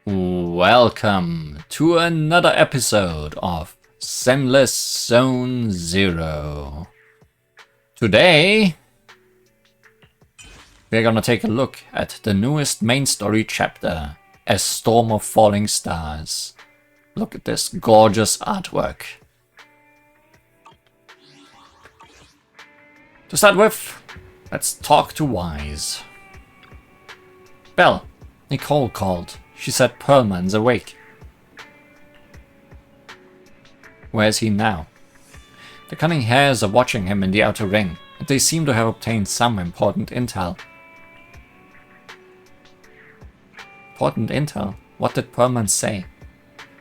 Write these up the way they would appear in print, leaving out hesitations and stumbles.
Welcome to another episode of Zenless Zone Zero. Today, we're gonna take a look at the newest main story chapter, A Storm of Falling Stars. Look at this gorgeous artwork. To start with, let's talk to Wise. Belle, Nicole called. She said Perlman's awake. Where is he now? The cunning hares are watching him in the outer ring, and they seem to have obtained some important intel. Important intel? What did Perlman say?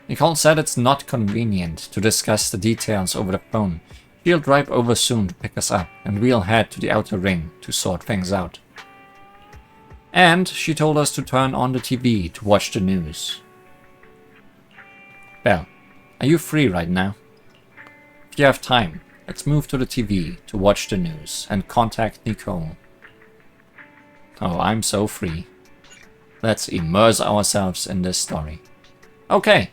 Nicole said it's not convenient to discuss the details over the phone. She'll drive over soon to pick us up, and we'll head to the outer ring to sort things out. And she told us to turn on the TV to watch the news. Belle, are you free right now? If you have time, let's move to the TV to watch the news and contact Nicole. Oh, I'm so free. Let's immerse ourselves in this story. Okay,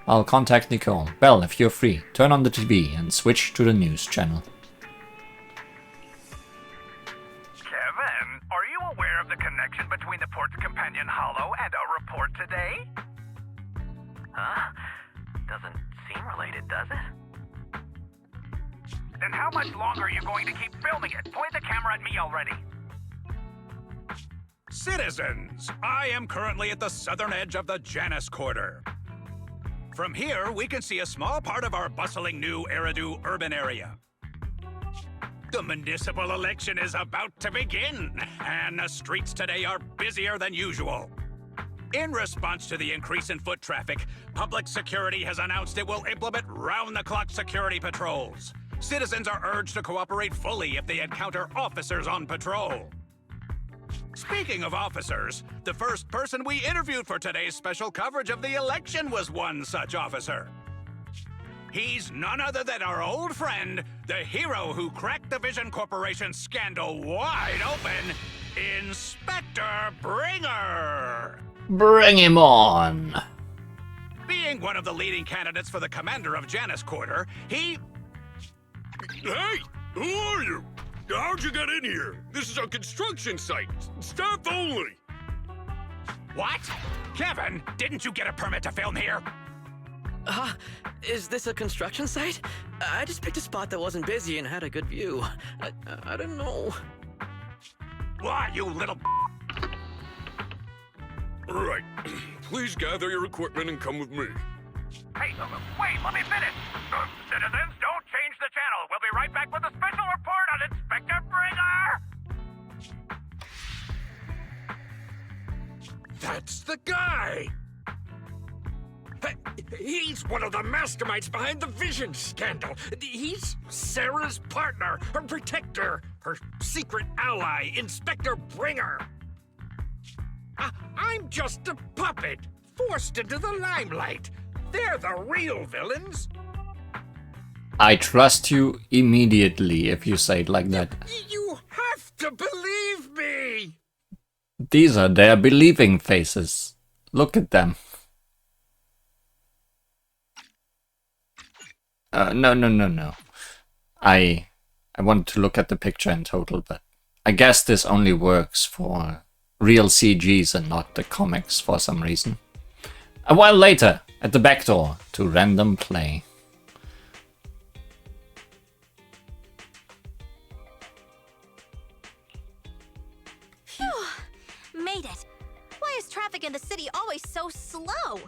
I'll contact Nicole. Belle, if you're free, turn on the TV and switch to the news channel. The connection between the port's companion hollow and our report today? Huh? Doesn't seem related, does it? Then how much longer are you going to keep filming it? Point the camera at me already. Citizens, I am currently at the southern edge of the Janus Quarter. From here, we can see a small part of our bustling new Eridu urban area. The municipal election is about to begin, and the streets today are busier than usual. In response to the increase in foot traffic, public security has announced it will implement round-the-clock security patrols. Citizens are urged to cooperate fully if they encounter officers on patrol. Speaking of officers, the first person we interviewed for today's special coverage of the election was one such officer. He's none other than our old friend, the hero who cracked the Vision Corporation scandal wide open, Inspector Bringer! Bring him on! Being one of the leading candidates for the commander of Janus Quarter, he... Hey! Who are you? How'd you get in here? This is a construction site. Staff only. What? Kevin, didn't you get a permit to film here? Is this a construction site? I just picked a spot that wasn't busy and had a good view. I don't know. What, you little... Right. Please gather your equipment and come with me. Hey, wait, let me finish. Citizens, don't change the channel. We'll be right back with a special report on Inspector Bringer! That's the guy! He's one of the masterminds behind the Vision scandal. He's Sarah's partner, her protector, her secret ally, Inspector Bringer. I'm just a puppet, forced into the limelight. They're the real villains. I trust you immediately if you say it like that. You have to believe me. These are their believing faces. Look at them. No. I wanted to look at the picture in total, but I guess this only works for real CGs and not the comics for some reason. A while later, at the back door to random play. Phew! Made it. Why is traffic in the city always so slow?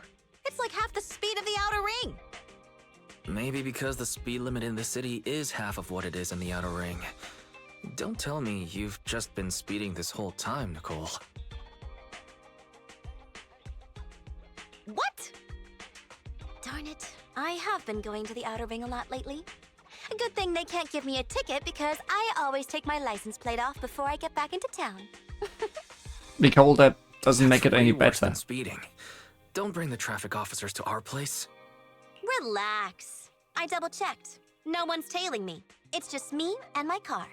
It's like half the speed of the outer ring. Maybe because the speed limit in the city is half of what it is in the outer ring. Don't tell me you've just been speeding this whole time, Nicole. What? Darn it. I have been going to the outer ring a lot lately. A good thing they can't give me a ticket because I always take my license plate off before I get back into town. Nicole, that doesn't make it Way any worse better. than speeding. Don't bring the traffic officers to our place. Relax. I double-checked. No one's tailing me. It's just me and my car.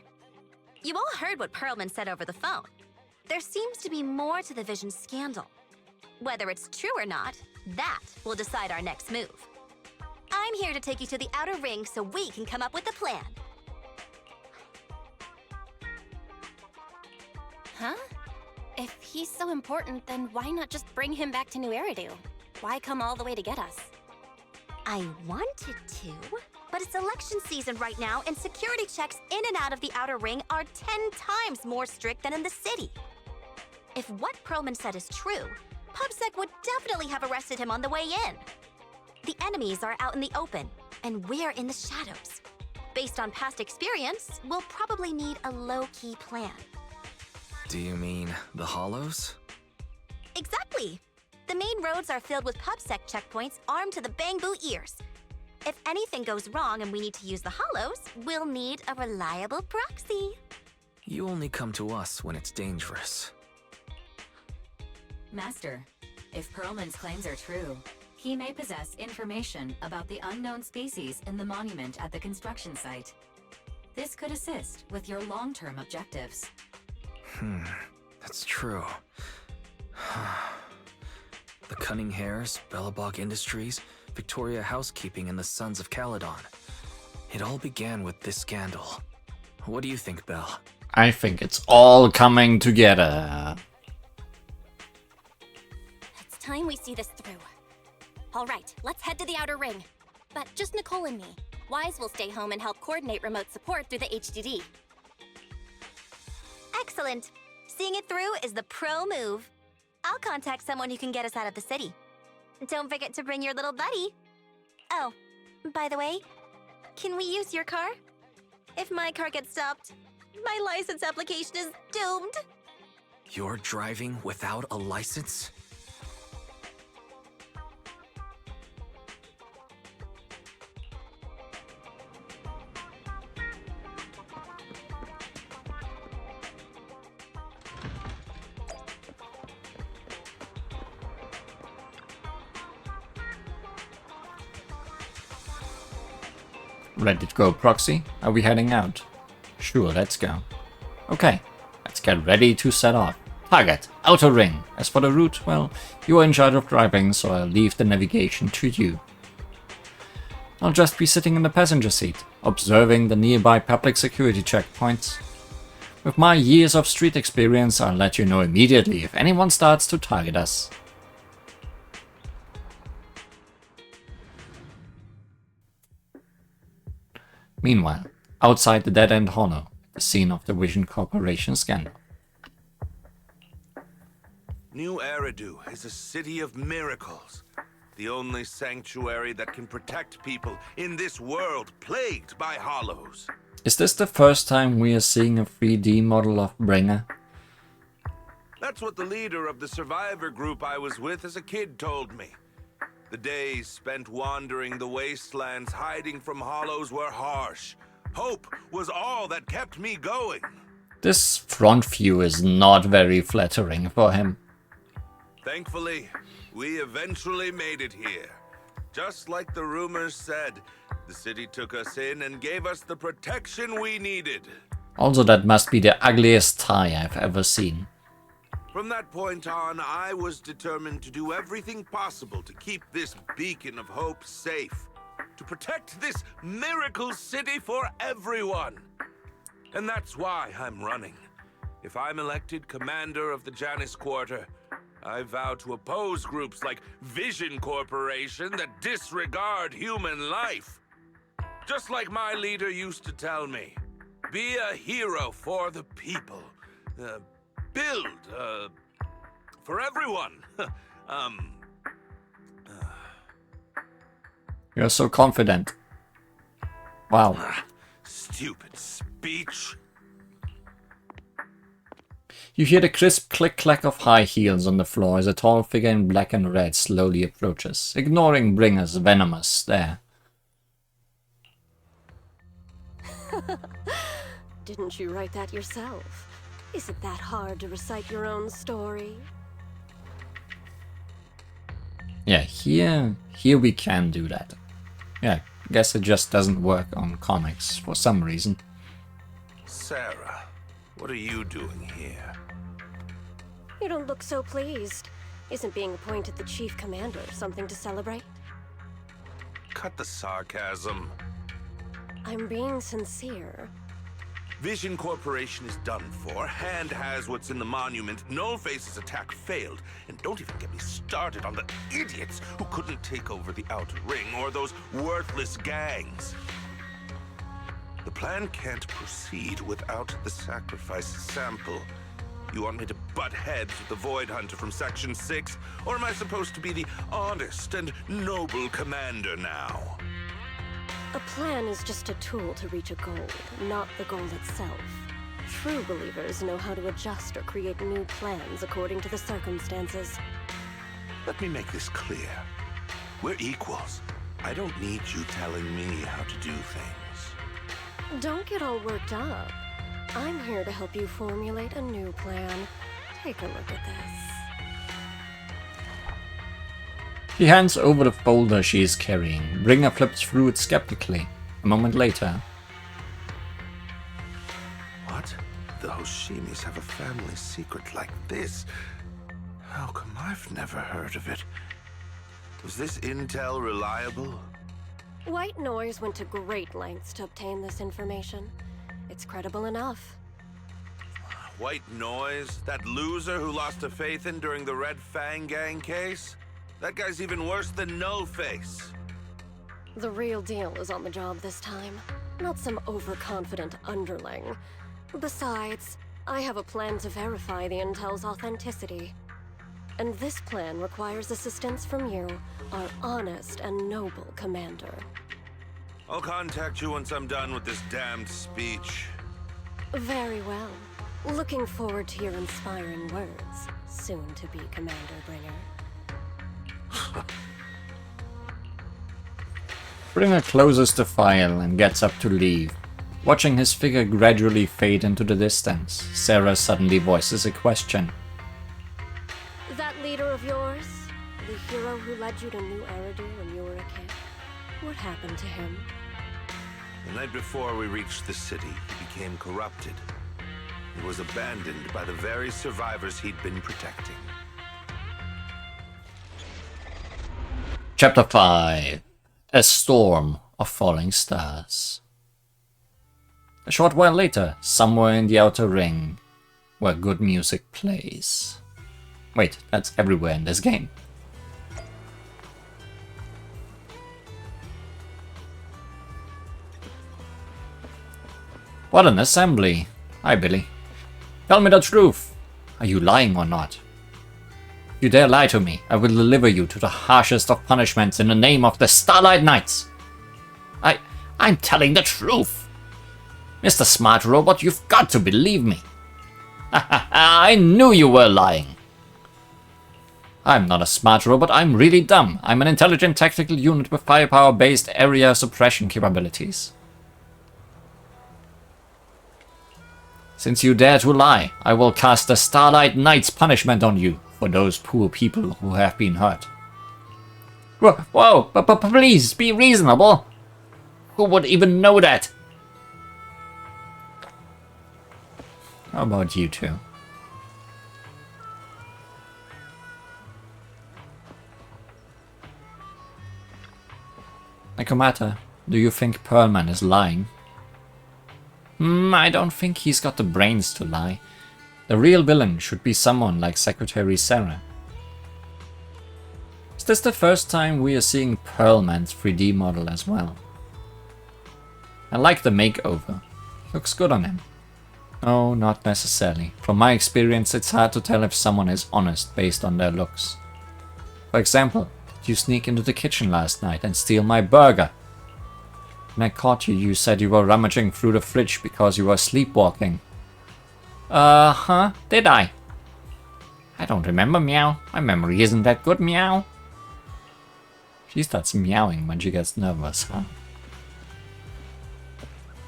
You all heard what Perlman said over the phone. There seems to be more to the Vision scandal. Whether it's true or not, that will decide our next move. I'm here to take you to the outer ring so we can come up with a plan. Huh? If he's so important, then why not just bring him back to New Eridu? Why come all the way to get us? I wanted to, but it's election season right now, and security checks in and out of the outer ring are 10 times more strict than in the city. If what Perlman said is true, PubSec would definitely have arrested him on the way in. The enemies are out in the open, and we're in the shadows. Based on past experience, we'll probably need a low-key plan. Do you mean the Hollows? Exactly! The main roads are filled with PubSec checkpoints armed to the bang-boo ears. If anything goes wrong and we need to use the Hollows, we'll need a reliable proxy. You only come to us when it's dangerous. Master, if Perlman's claims are true, he may possess information about the unknown species in the monument at the construction site. This could assist with your long-term objectives. That's true. The Cunning Hares, Bellabog Industries, Victoria Housekeeping, and the Sons of Caledon. It all began with this scandal. What do you think, Belle? I think it's all coming together. It's time we see this through. All right, let's head to the outer ring. But just Nicole and me. Wise will stay home and help coordinate remote support through the HDD. Excellent. Seeing it through is the pro move. I'll contact someone who can get us out of the city. Don't forget to bring your little buddy. Oh, by the way, can we use your car? If my car gets stopped, my license application is doomed. You're driving without a license? Ready to go, proxy? Are we heading out? Sure, let's go. Okay, let's get ready to set off. Target, outer ring. As for the route, well, you are in charge of driving, so I'll leave the navigation to you. I'll just be sitting in the passenger seat, observing the nearby public security checkpoints. With my years of street experience, I'll let you know immediately if anyone starts to target us. Meanwhile, outside the dead-end hollow, the scene of the Vision Corporation scandal. New Eridu is a city of miracles. The only sanctuary that can protect people in this world plagued by hollows. Is this the first time we are seeing a 3D model of Bringer? That's what the leader of the survivor group I was with as a kid told me. The days spent wandering the wastelands hiding from hollows were harsh. Hope was all that kept me going. This front view is not very flattering for him. Thankfully, we eventually made it here. Just like the rumors said, the city took us in and gave us the protection we needed. Also, that must be the ugliest tie I've ever seen. From that point on, I was determined to do everything possible to keep this beacon of hope safe. To protect this miracle city for everyone. And that's why I'm running. If I'm elected commander of the Janus Quarter, I vow to oppose groups like Vision Corporation that disregard human life. Just like my leader used to tell me, be a hero for the people. Build, for everyone. You're so confident. Wow. Stupid speech. You hear the crisp click-clack of high heels on the floor as a tall figure in black and red slowly approaches, ignoring Bringer's venomous stare. Didn't you write that yourself? Is it that hard to recite your own story? Yeah, here we can do that. Yeah, guess it just doesn't work on comics for some reason. Sarah, what are you doing here? You don't look so pleased. Isn't being appointed the chief commander something to celebrate? Cut the sarcasm. I'm being sincere. Vision Corporation is done for. Hand has what's in the monument. Nullface's attack failed. And don't even get me started on the idiots who couldn't take over the Outer Ring or those worthless gangs. The plan can't proceed without the sacrifice sample. You want me to butt heads with the Void Hunter from Section 6? Or am I supposed to be the honest and noble commander now? A plan is just a tool to reach a goal, not the goal itself. True believers know how to adjust or create new plans according to the circumstances. Let me make this clear. We're equals. I don't need you telling me how to do things. Don't get all worked up. I'm here to help you formulate a new plan. Take a look at this. She hands over the folder she is carrying. Bringer flips through it skeptically. A moment later. What? The Hoshimis have a family secret like this? How come I've never heard of it? Was this intel reliable? White Noise went to great lengths to obtain this information. It's credible enough. White Noise? That loser who lost a faith in during the Red Fang Gang case? That guy's even worse than Nullface. The real deal is on the job this time, not some overconfident underling. Besides, I have a plan to verify the intel's authenticity. And this plan requires assistance from you, our honest and noble commander. I'll contact you once I'm done with this damned speech. Very well. Looking forward to your inspiring words, soon to be Commander Bringer. Bringer closes the file and gets up to leave. Watching his figure gradually fade into the distance, Sarah suddenly voices a question. That leader of yours, the hero who led you to New Eridu when you were a kid, what happened to him? The night before we reached the city, he became corrupted. He was abandoned by the very survivors he'd been protecting. Chapter 5. A Storm of Falling Stars. A short while later, somewhere in the Outer Ring, where good music plays. Wait, that's everywhere in this game. What an assembly. Hi, Billy. Tell me the truth. Are you lying or not? If you dare lie to me, I will deliver you to the harshest of punishments in the name of the Starlight Knights. I'm telling the truth. Mr. Smart Robot, you've got to believe me. I knew you were lying. I'm not a smart robot, I'm really dumb. I'm an intelligent tactical unit with firepower-based area suppression capabilities. Since you dare to lie, I will cast the Starlight Knight's punishment on you for those poor people who have been hurt. Whoa, please, be reasonable. Who would even know that? How about you two? Nekomata, do you think Pearlman is lying? I don't think he's got the brains to lie. The real villain should be someone like Secretary Sarah. Is this the first time we are seeing Pearlman's 3D model as well? I like the makeover. Looks good on him. No, not necessarily. From my experience, it's hard to tell if someone is honest based on their looks. For example, did you sneak into the kitchen last night and steal my burger? When I caught you, you said you were rummaging through the fridge because you were sleepwalking. Did I? I don't remember, meow. My memory isn't that good, meow. She starts meowing when she gets nervous, huh?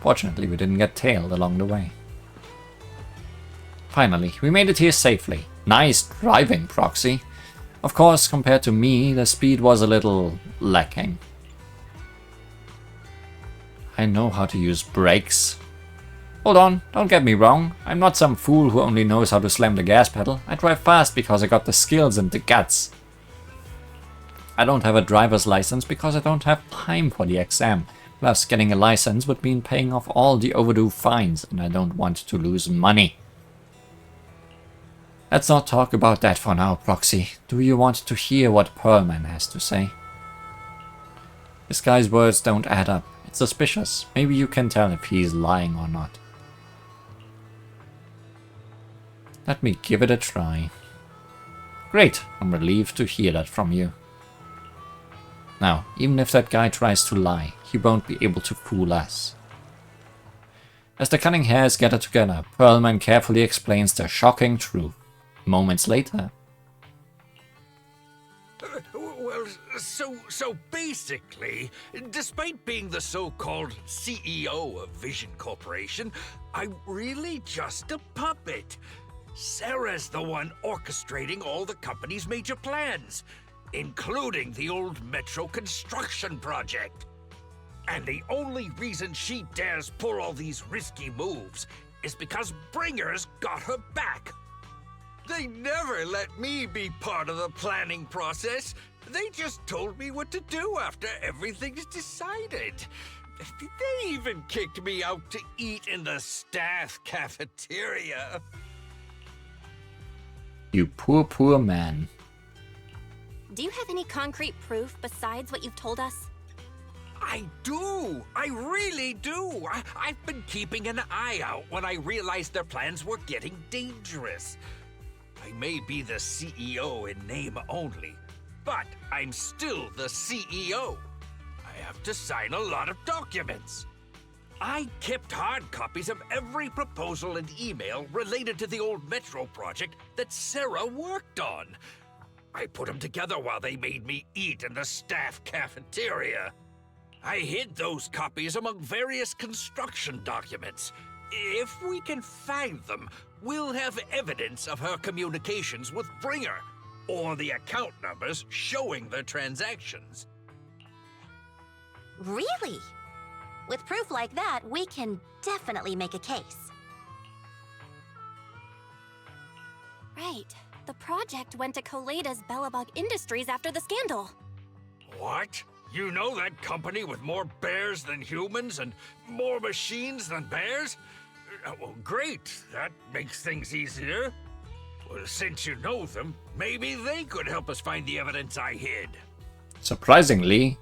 Fortunately, we didn't get tailed along the way. Finally, we made it here safely. Nice driving, Proxy. Of course, compared to me, the speed was a little lacking. I know how to use brakes. Hold on, don't get me wrong. I'm not some fool who only knows how to slam the gas pedal. I drive fast because I got the skills and the guts. I don't have a driver's license because I don't have time for the exam. Plus, getting a license would mean paying off all the overdue fines, and I don't want to lose money. Let's not talk about that for now, Proxy. Do you want to hear what Pearlman has to say? This guy's words don't add up. It's suspicious. Maybe you can tell if he's lying or not. Let me give it a try. Great, I'm relieved to hear that from you. Now, even if that guy tries to lie, he won't be able to fool us. As the cunning hairs gather together, Pearlman carefully explains the shocking truth. Moments later. Well, so basically, despite being the so-called CEO of Vision Corporation, I'm really just a puppet. Sarah's the one orchestrating all the company's major plans, including the old metro construction project. And the only reason she dares pull all these risky moves is because Bringers got her back. They never let me be part of the planning process. They just told me what to do after everything's decided. They even kicked me out to eat in the staff cafeteria. You poor, poor man. Do you have any concrete proof besides what you've told us? I do! I really do! I've been keeping an eye out when I realized their plans were getting dangerous. I may be the CEO in name only, but I'm still the CEO. I have to sign a lot of documents. I kept hard copies of every proposal and email related to the old Metro project that Sarah worked on. I put them together while they made me eat in the staff cafeteria. I hid those copies among various construction documents. If we can find them, we'll have evidence of her communications with Bringer, or the account numbers showing their transactions. Really? With proof like that, we can definitely make a case. Right. The project went to Coleda's Belobog Industries after the scandal. What? You know that company with more bears than humans and more machines than bears? Well, great. That makes things easier. Well, since you know them, maybe they could help us find the evidence I hid. Surprisingly,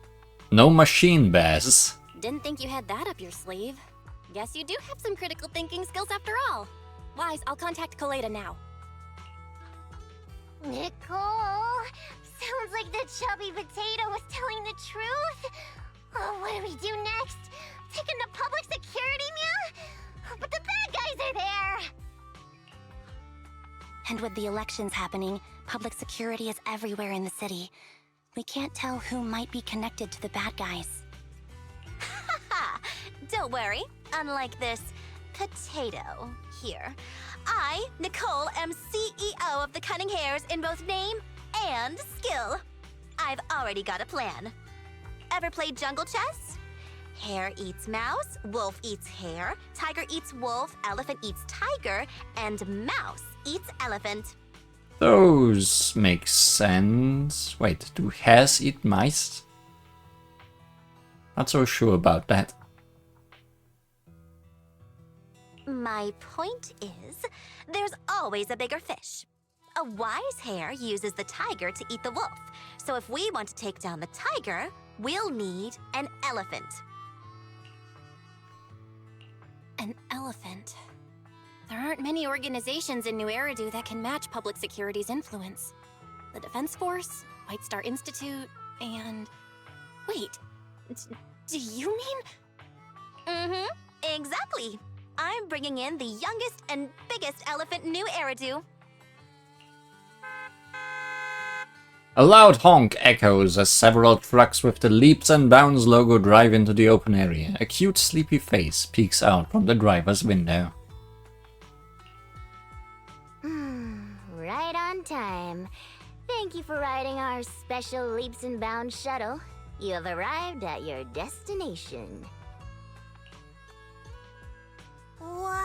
no machine bears. Didn't think you had that up your sleeve. Guess you do have some critical thinking skills after all. Wise, I'll contact Coleda now. Nicole! Sounds like the chubby potato was telling the truth. Oh, what do we do next? Take him to public security, Mia? But the bad guys are there! And with the elections happening, public security is everywhere in the city. We can't tell who might be connected to the bad guys. Haha! Don't worry. Unlike this potato here, I, Nicole, am CEO of the Cunning Hairs in both name and skill. I've already got a plan. Ever played jungle chess? Hare eats mouse, wolf eats hare, tiger eats wolf, elephant eats tiger, and mouse eats elephant. Those make sense. Wait, do hares eat mice? Not so sure about that. My point is, there's always a bigger fish. A wise hare uses the tiger to eat the wolf. So if we want to take down the tiger, we'll need an elephant. An elephant. There aren't many organizations in New Eridu that can match public security's influence. The Defense Force, White Star Institute, and... Wait, do you mean? Mm-hmm, exactly. I'm bringing in the youngest and biggest elephant in New Eridu. A loud honk echoes as several trucks with the Leaps and Bounds logo drive into the open area. A cute sleepy face peeks out from the driver's window. Right on time. Thank you for riding our special Leaps and Bounds shuttle. You have arrived at your destination. Wow!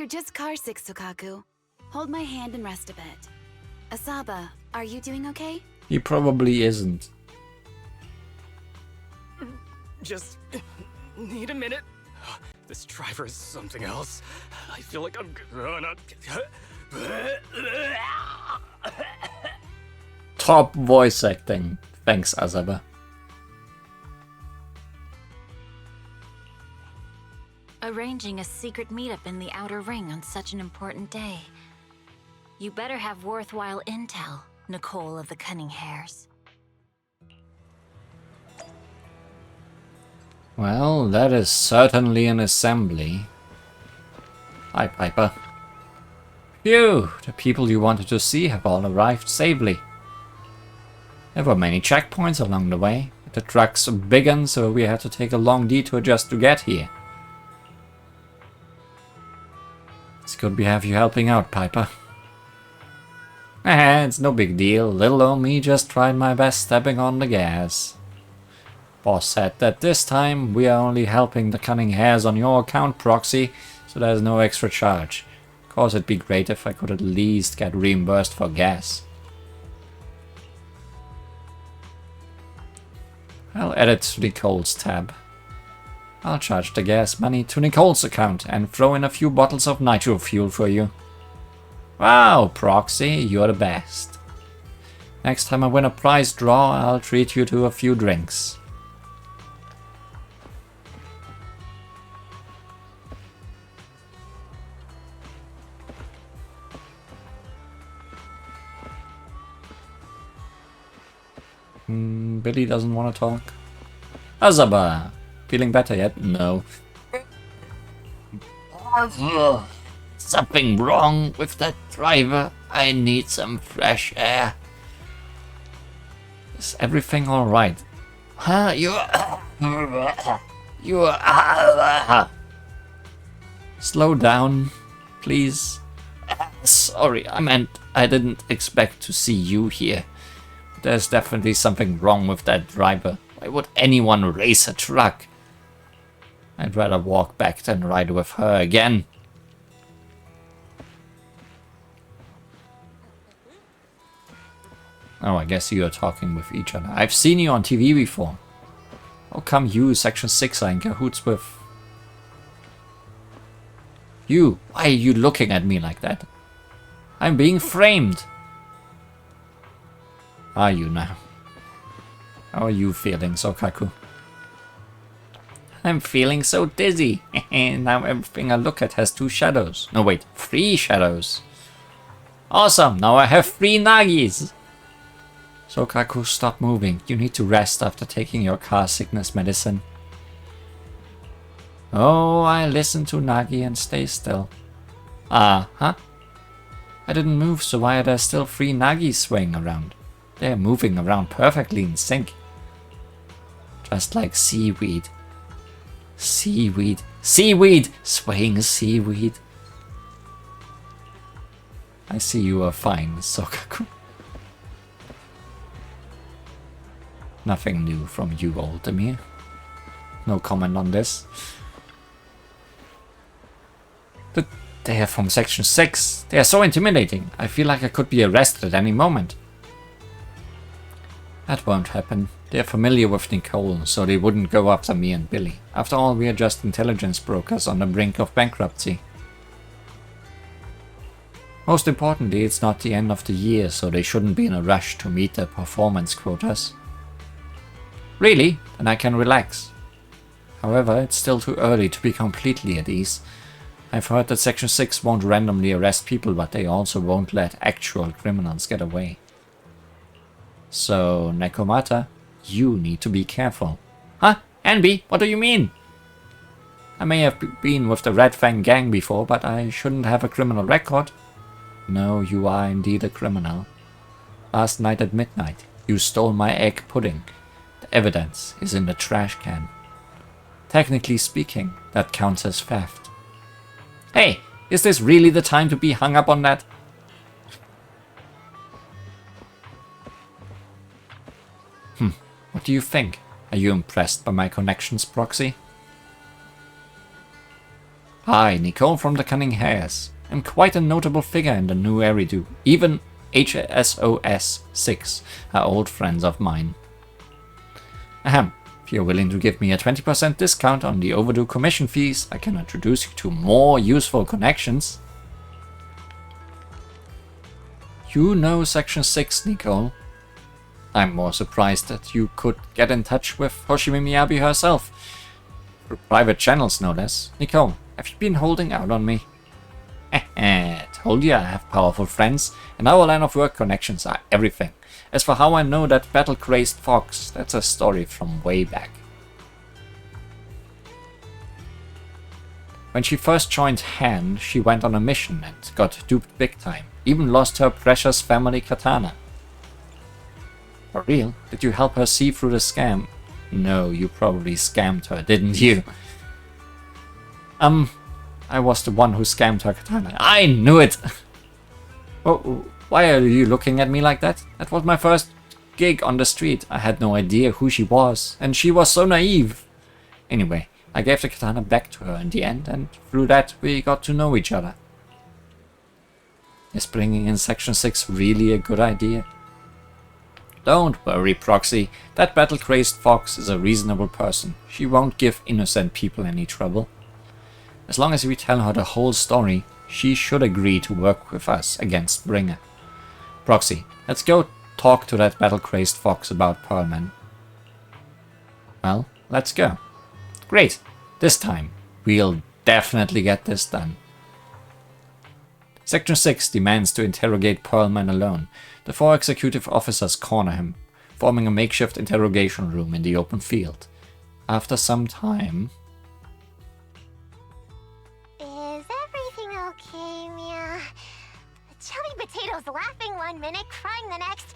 are just car sick, Sokaku. Hold my hand and rest a bit. Asaba, are you doing okay? He probably isn't. Just need a minute. This driver is something else. I feel like I'm gonna... Top voice acting. Thanks, Asaba. Arranging a secret meetup in the Outer Ring on such an important day. You better have worthwhile intel, Nicole of the Cunning Hairs. Well, that is certainly an assembly. Hi, Piper. Phew, the people you wanted to see have all arrived safely. There were many checkpoints along the way. The truck's big one, so we had to take a long detour just to get here. It's good we have you helping out, Piper. It's no big deal. Little old me just tried my best stepping on the gas. Boss said that this time we are only helping the Cunning Hairs on your account, Proxy, so there's no extra charge. Of course, it'd be great if I could at least get reimbursed for gas. I'll add it to Nicole's tab. I'll charge the gas money to Nicole's account and throw in a few bottles of nitro fuel for you. Wow, Proxy, you're the best. Next time I win a prize draw, I'll treat you to a few drinks. Billy doesn't want to talk. Asaba! Feeling better yet? No. Something wrong with that driver. I need some fresh air. Is everything alright? Huh? Slow down, please. Sorry, I didn't expect to see you here. There's definitely something wrong with that driver. Why would anyone race a truck? I'd rather walk back than ride with her again. Oh, I guess you are talking with each other. I've seen you on TV before. How come you, Section 6, are in cahoots with... You? Why are you looking at me like that? I'm being framed. Are you now? How are you feeling, Sokaku? I'm feeling so dizzy. Now everything I look at has 2 shadows. No, wait, 3 shadows. Awesome, now I have 3 Nagis. Sokaku, stop moving. You need to rest after taking your car sickness medicine. Oh, I listen to Nagi and stay still. Huh? I didn't move, so why are there still 3 Nagis swaying around? They're moving around perfectly in sync. Just like seaweed. Seaweed. Seaweed! Swaying seaweed. I see you are fine, Sokaku. Nothing new from you, Aldemir. No comment on this. But they are from Section 6. They are so intimidating. I feel like I could be arrested at any moment. That won't happen. They're familiar with Nicole, so they wouldn't go after me and Billy. After all, we are just intelligence brokers on the brink of bankruptcy. Most importantly, it's not the end of the year, so they shouldn't be in a rush to meet their performance quotas. Really? Then I can relax. However, it's still too early to be completely at ease. I've heard that Section 6 won't randomly arrest people, but they also won't let actual criminals get away. So, Nekomata, you need to be careful. Huh? Enby, what do you mean? I may have been with the Red Fang gang before, but I shouldn't have a criminal record. No, you are indeed a criminal. Last night at midnight, you stole my egg pudding. The evidence is in the trash can. Technically speaking, that counts as theft. Hey, is this really the time to be hung up on that? What do you think? Are you impressed by my connections, Proxy? Hi, Nicole from the Cunning Hares. I'm quite a notable figure in the new Eridu. Even HSOS 6 are old friends of mine. Ahem. If you're willing to give me a 20% discount on the overdue commission fees, I can introduce you to more useful connections. You know Section 6, Nicole. I'm more surprised that you could get in touch with Hoshimi Miyabi herself. Through private channels, no less. Nicole, have you been holding out on me? Told you I have powerful friends, and our line of work connections are everything. As for how I know that battle-crazed fox, that's a story from way back. When she first joined Han, she went on a mission and got duped big time. Even lost her precious family katana. For real? Did you help her see through the scam? No, you probably scammed her, didn't you? I was the one who scammed her katana. I knew it! Oh, why are you looking at me like that? That was my first gig on the street. I had no idea who she was, and she was so naive. Anyway, I gave the katana back to her in the end, and through that we got to know each other. Is bringing in Section 6 really a good idea? Don't worry, Proxy. That battle-crazed fox is a reasonable person. She won't give innocent people any trouble. As long as we tell her the whole story, she should agree to work with us against Bringer. Proxy, let's go talk to that battle-crazed fox about Pearlman. Well, let's go. Great. This time, we'll definitely get this done. Section 6 demands to interrogate Pearlman alone. The 4 executive officers corner him, forming a makeshift interrogation room in the open field. After some time... Is everything okay, Mia? Chubby Potato's laughing one minute, crying the next.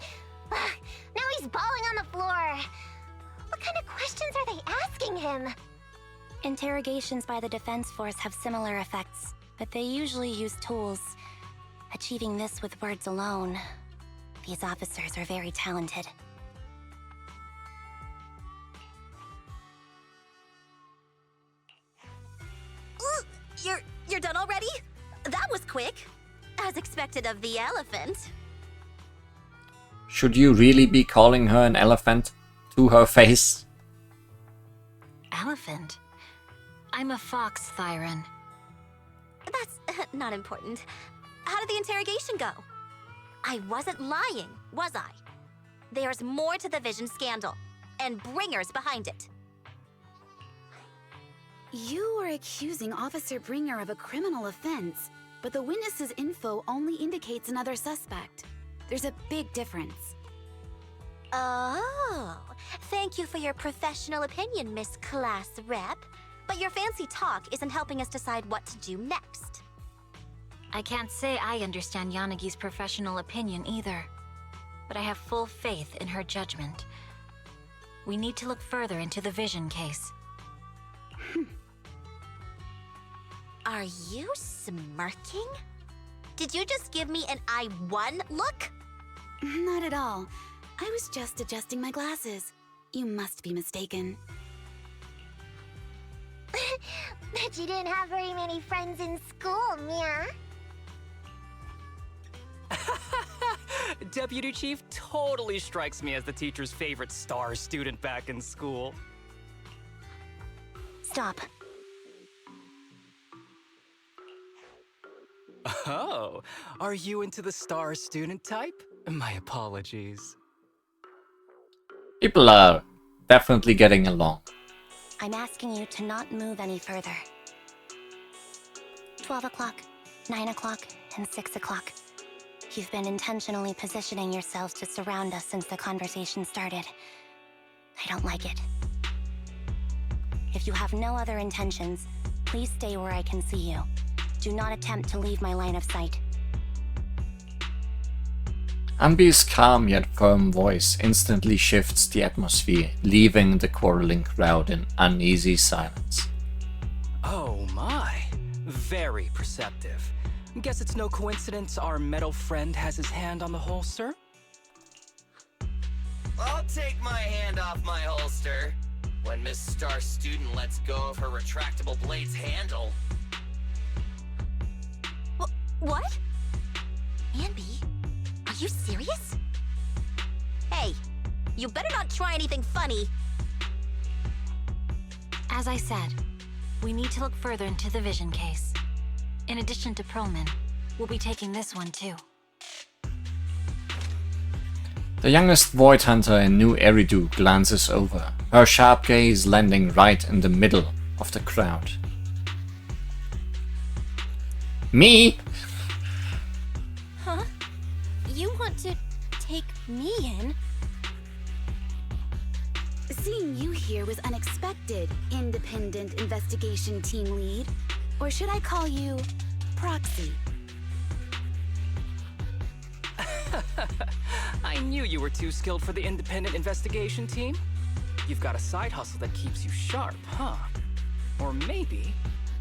Now he's bawling on the floor. What kind of questions are they asking him? Interrogations by the Defense Force have similar effects, but they usually use tools. Achieving this with words alone. These officers are very talented. Ooh, you're done already? That was quick. As expected of the elephant. Should you really be calling her an elephant to her face? Elephant? I'm a fox, Thyron. That's not important. How did the interrogation go? I wasn't lying, was I? There's more to the Vision scandal, and Bringer's behind it. You are accusing Officer Bringer of a criminal offense, but the witness's info only indicates another suspect. There's a big difference. Oh, thank you for your professional opinion, Miss Class Rep. But your fancy talk isn't helping us decide what to do next. I can't say I understand Yanagi's professional opinion either, but I have full faith in her judgment. We need to look further into the Vision case. Are you smirking? Did you just give me an I won look? Not at all. I was just adjusting my glasses. You must be mistaken. Bet you didn't have very many friends in school, Mia. Deputy Chief totally strikes me as the teacher's favorite star student back in school. Stop. Oh, are you into the star student type? My apologies. People are definitely getting along. I'm asking you to not move any further. 12 o'clock, 9 o'clock, and 6 o'clock. You've been intentionally positioning yourselves to surround us since the conversation started. I don't like it. If you have no other intentions, please stay where I can see you. Do not attempt to leave my line of sight. Ambi's calm yet firm voice instantly shifts the atmosphere, leaving the quarreling crowd in uneasy silence. Oh my, very perceptive. Guess it's no coincidence our metal friend has his hand on the holster? I'll take my hand off my holster when Miss Star Student lets go of her retractable blade's handle. What? Anby, are you serious? Hey, you better not try anything funny. As I said, we need to look further into the vision case. In addition to Perlman, we'll be taking this one too. The youngest Void Hunter in New Eridu glances over, her sharp gaze landing right in the middle of the crowd. Me? Huh? You want to take me in? Seeing you here was unexpected, independent investigation team lead. Or should I call you proxy? I knew you were too skilled for the independent investigation team. You've got a side hustle that keeps you sharp, huh? Or maybe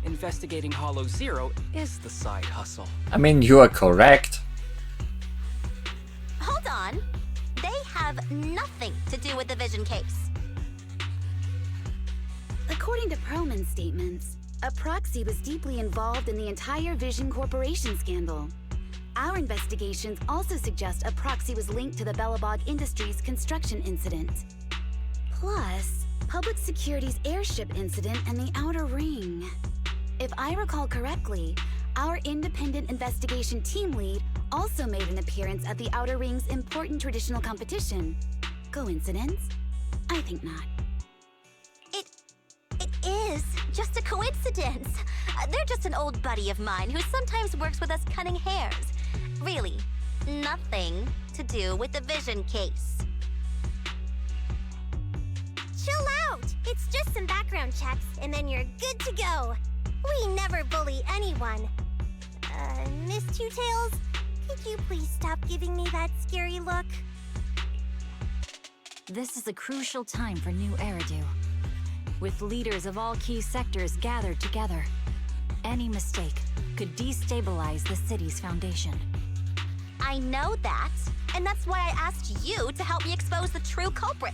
investigating Hollow Zero is the side hustle. I mean, you are correct. Hold on. They have nothing to do with the vision case. According to Perlman's statements, a proxy was deeply involved in the entire Vision Corporation scandal. Our investigations also suggest a proxy was linked to the Belobog Industries construction incident. Plus, public security's airship incident and the Outer Ring. If I recall correctly, our independent investigation team lead also made an appearance at the Outer Ring's important traditional competition. Coincidence? I think not. It is just a coincidence. They're just an old buddy of mine who sometimes works with us cunning hares. Really, nothing to do with the vision case. Chill out! It's just some background checks, and then you're good to go. We never bully anyone. Miss Two Tails, could you please stop giving me that scary look? This is a crucial time for New Eridu. With leaders of all key sectors gathered together, any mistake could destabilize the city's foundation. I know that, and that's why I asked you to help me expose the true culprit.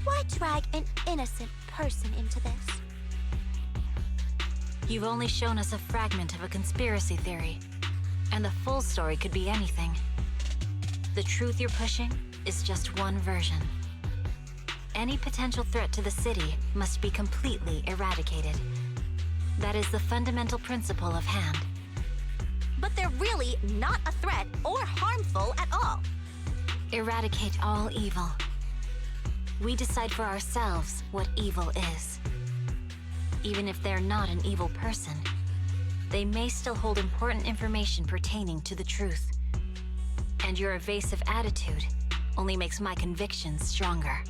Why drag an innocent person into this? You've only shown us a fragment of a conspiracy theory, and the full story could be anything. The truth you're pushing is just one version. Any potential threat to the city must be completely eradicated. That is the fundamental principle of Hand. But they're really not a threat or harmful at all. Eradicate all evil. We decide for ourselves what evil is. Even if they're not an evil person, they may still hold important information pertaining to the truth. And your evasive attitude only makes my convictions stronger.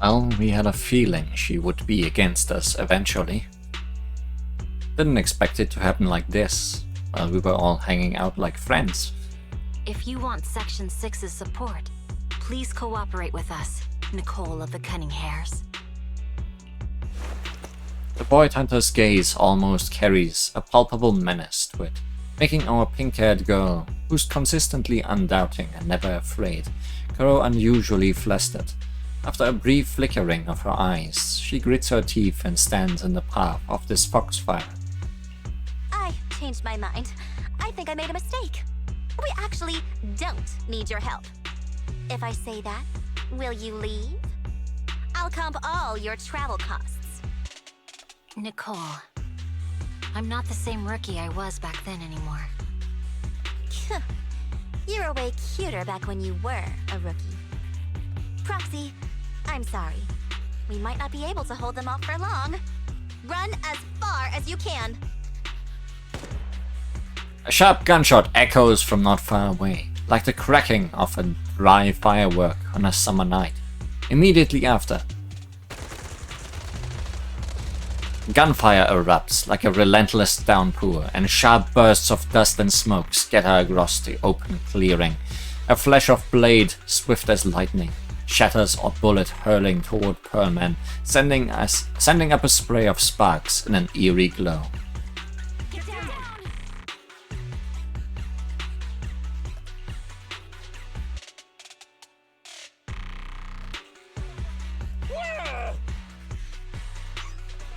Well, we had a feeling she would be against us eventually. Didn't expect it to happen like this, while we were all hanging out like friends. If you want Section 6's support, please cooperate with us, Nicole of the Cunning Hares. The Void Hunter's gaze almost carries a palpable menace to it, making our pink-haired girl, who's consistently undoubting and never afraid, grow unusually flustered. After a brief flickering of her eyes, she grits her teeth and stands in the path of this foxfire. I changed my mind. I think I made a mistake. We actually don't need your help. If I say that, will you leave? I'll comp all your travel costs. Nicole, I'm not the same rookie I was back then anymore. You were way cuter back when you were a rookie. Proxy, I'm sorry. We might not be able to hold them off for long. Run as far as you can. A sharp gunshot echoes from not far away, like the cracking of a dry firework on a summer night. Immediately after, gunfire erupts like a relentless downpour, and sharp bursts of dust and smoke scatter across the open clearing. A flash of blade, swift as lightning, shatters a bullet hurling toward Perlman, sending up a spray of sparks in an eerie glow.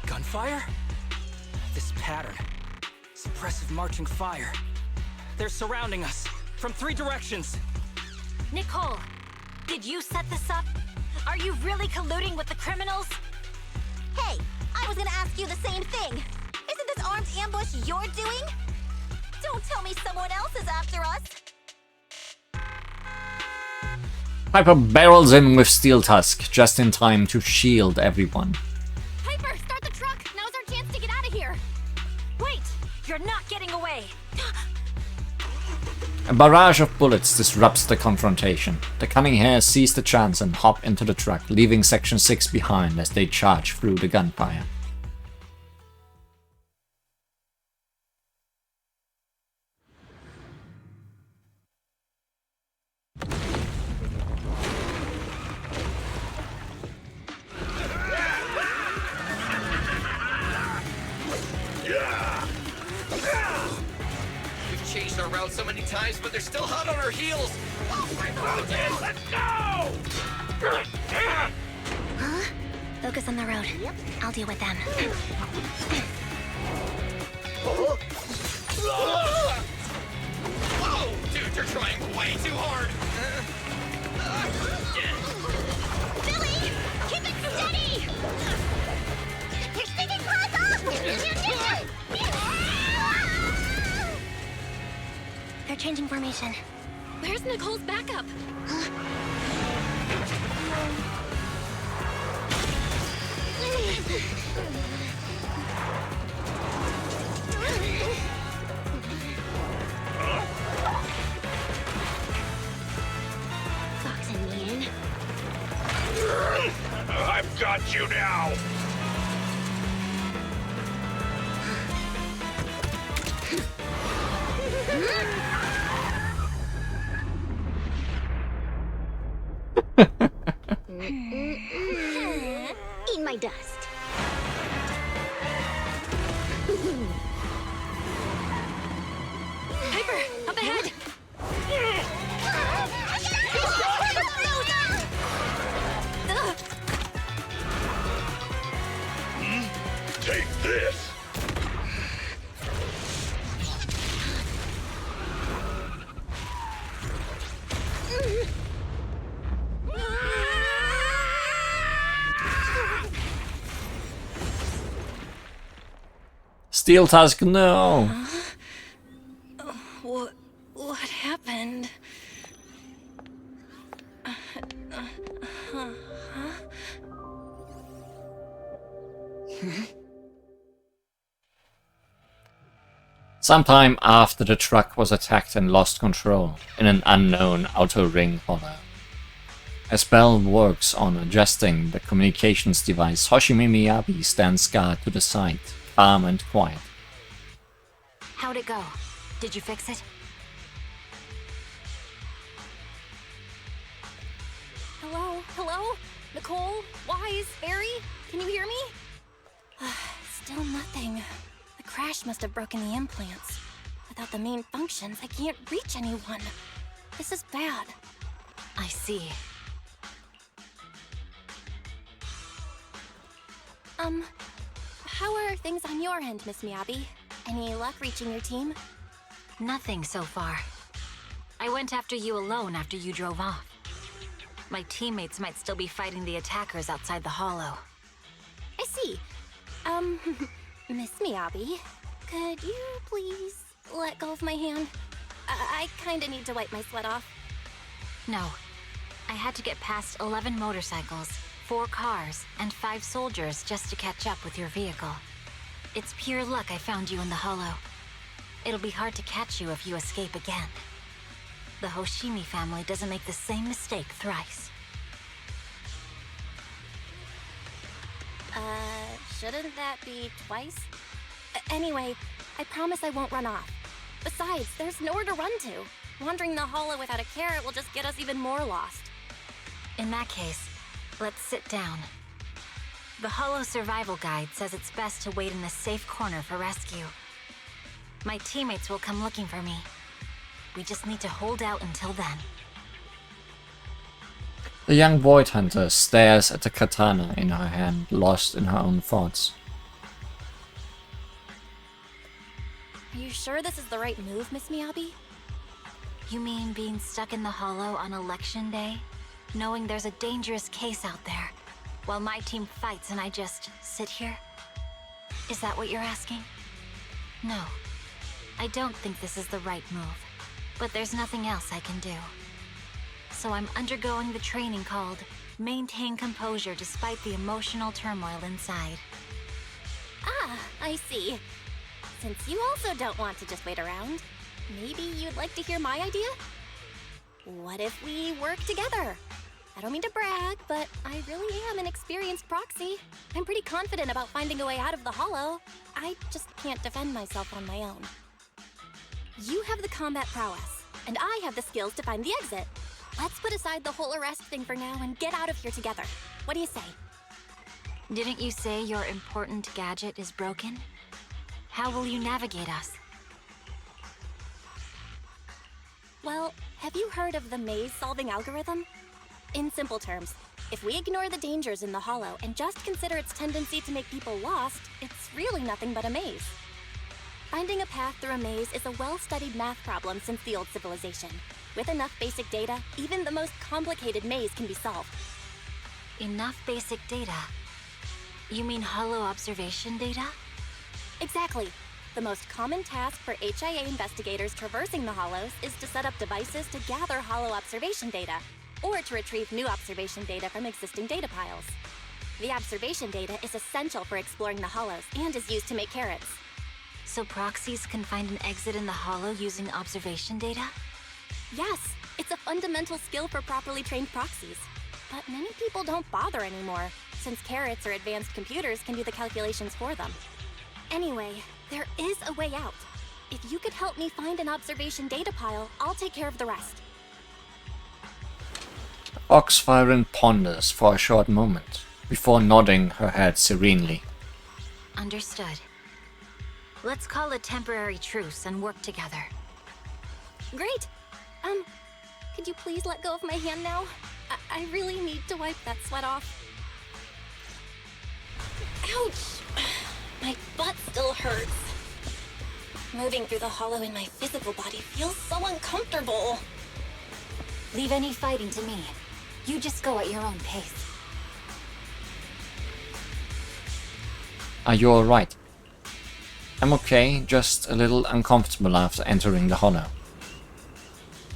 Gunfire? This pattern. Suppressive marching fire. They're surrounding us from 3 directions. Nicole, did you set this up? Are you really colluding with the criminals? Hey, I was gonna ask you the same thing. Isn't this armed ambush you're doing? Don't tell me someone else is after us. Piper barrels in with Steel Tusk, just in time to shield everyone. Piper, start the truck! Now's our chance to get out of here! Wait! You're not getting away! A barrage of bullets disrupts the confrontation. The Cunning Hares seize the chance and hop into the truck, leaving Section 6 behind as they charge through the gunfire. Changed our route so many times, but they're still hot on our heels. Let's go! Huh? Focus on the road. Yep. I'll deal with them. Whoa! Dude, you're trying way too hard! Billy! Keep it steady! You're sticking closer! They're changing formation. Where's Nicole's backup? Fox and Ian. I've got you now! Eat my dust. Piper, up ahead! Take this! Steel Tusk, no! What happened? Sometime after the truck was attacked and lost control in an unknown outer ring hollow. As Bell works on adjusting the communications device, Hoshimi Miyabi stands guard to the side, calm and quiet. How'd it go? Did you fix it? Hello? Hello? Nicole? Wise? Barry? Can you hear me? Still nothing. The crash must have broken the implants. Without the main functions, I can't reach anyone. This is bad. I see. How are things on your end, Miss Miyabi? Any luck reaching your team? Nothing so far. I went after you alone after you drove off. My teammates might still be fighting the attackers outside the hollow. I see. Miss Miyabi, could you please let go of my hand? I kinda need to wipe my sweat off. No. I had to get past 11 motorcycles, 4 cars, and 5 soldiers just to catch up with your vehicle. It's pure luck I found you in the hollow. It'll be hard to catch you if you escape again. The Hoshimi family doesn't make the same mistake thrice. Shouldn't that be twice? Anyway, I promise I won't run off. Besides, there's nowhere to run to. Wandering the hollow without a carrot will just get us even more lost. In that case, let's sit down. The Hollow Survival Guide says it's best to wait in a safe corner for rescue. My teammates will come looking for me. We just need to hold out until then. The young Void Hunter stares at the katana in her hand, lost in her own thoughts. Are you sure this is the right move, Miss Miyabi? You mean being stuck in the hollow on election day? Knowing there's a dangerous case out there, while my team fights and I just sit here? Is that what you're asking? No. I don't think this is the right move, but there's nothing else I can do. So I'm undergoing the training called Maintain Composure Despite the Emotional Turmoil Inside. Ah, I see. Since you also don't want to just wait around, maybe you'd like to hear my idea? What if we work together? I don't mean to brag, but I really am an experienced proxy. I'm pretty confident about finding a way out of the hollow. I just can't defend myself on my own. You have the combat prowess, and I have the skills to find the exit. Let's put aside the whole arrest thing for now and get out of here together. What do you say? Didn't you say your important gadget is broken? How will you navigate us? Well, have you heard of the maze-solving algorithm? In simple terms, if we ignore the dangers in the hollow and just consider its tendency to make people lost, it's really nothing but a maze. Finding a path through a maze is a well-studied math problem since the old civilization. With enough basic data, even the most complicated maze can be solved. Enough basic data? You mean hollow observation data? Exactly. The most common task for HIA investigators traversing the hollows is to set up devices to gather hollow observation data, or to retrieve new observation data from existing data piles. The observation data is essential for exploring the hollows and is used to make carrots. So proxies can find an exit in the hollow using observation data? Yes, it's a fundamental skill for properly trained proxies. But many people don't bother anymore, since carrots or advanced computers can do the calculations for them. Anyway, there is a way out. If you could help me find an observation data pile, I'll take care of the rest. Oxfyren ponders for a short moment, before nodding her head serenely. Understood. Let's call a temporary truce and work together. Great! Could you please let go of my hand now? I really need to wipe that sweat off. Ouch! My butt still hurts. Moving through the hollow in my physical body feels so uncomfortable. Leave any fighting to me. You just go at your own pace. Are you alright? I'm okay, just a little uncomfortable after entering the hollow.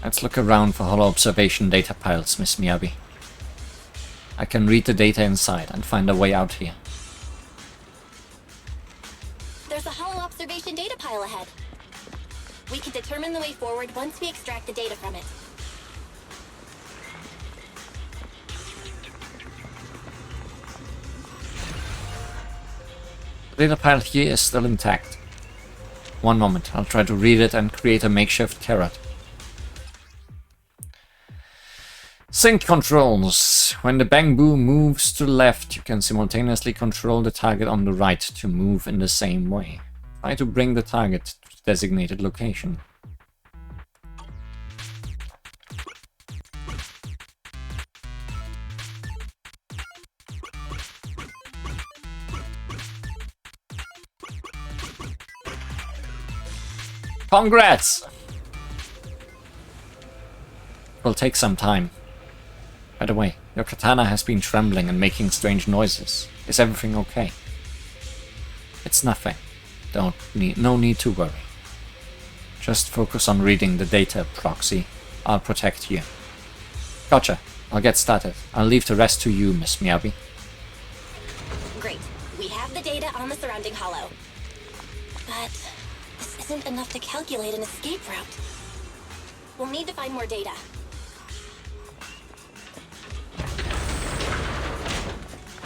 Let's look around for hollow observation data piles, Miss Miyabi. I can read the data inside and find a way out here. There's a hollow observation data pile ahead. We can determine the way forward once we extract the data from it. The data pile here is still intact. One moment, I'll try to read it and create a makeshift carrot. Sync controls. When the bamboo moves to the left, you can simultaneously control the target on the right to move in the same way. Try to bring the target to the designated location. Congrats! It will take some time. By the way, your katana has been trembling and making strange noises. Is everything okay? It's nothing. No need to worry. Just focus on reading the data, Proxy. I'll protect you. Gotcha. I'll get started. I'll leave the rest to you, Miss Miyabi. Great. We have the data on the surrounding hollow. But this isn't enough to calculate an escape route. We'll need to find more data.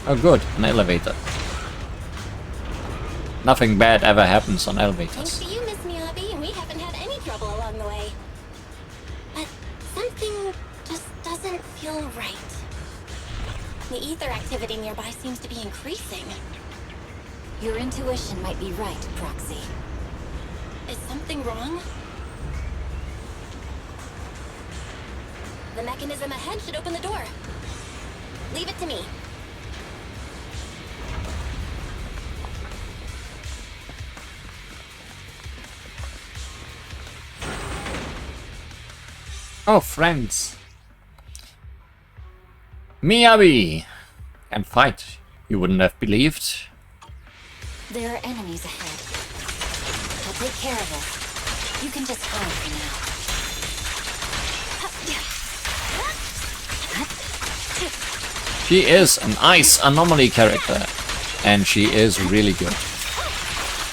Oh good, an elevator. Nothing bad ever happens on elevators. Thanks to you, Miss Miyabi, we haven't had any trouble along the way. But something just doesn't feel right. The ether activity nearby seems to be increasing. Your intuition might be right, Proxy. Is something wrong? The mechanism ahead should open the door. Leave it to me. Oh, friends. Miyabi can fight. You wouldn't have believed. There are enemies ahead. I'll take care of it. You can just hide for now. She is an ice anomaly character, and she is really good.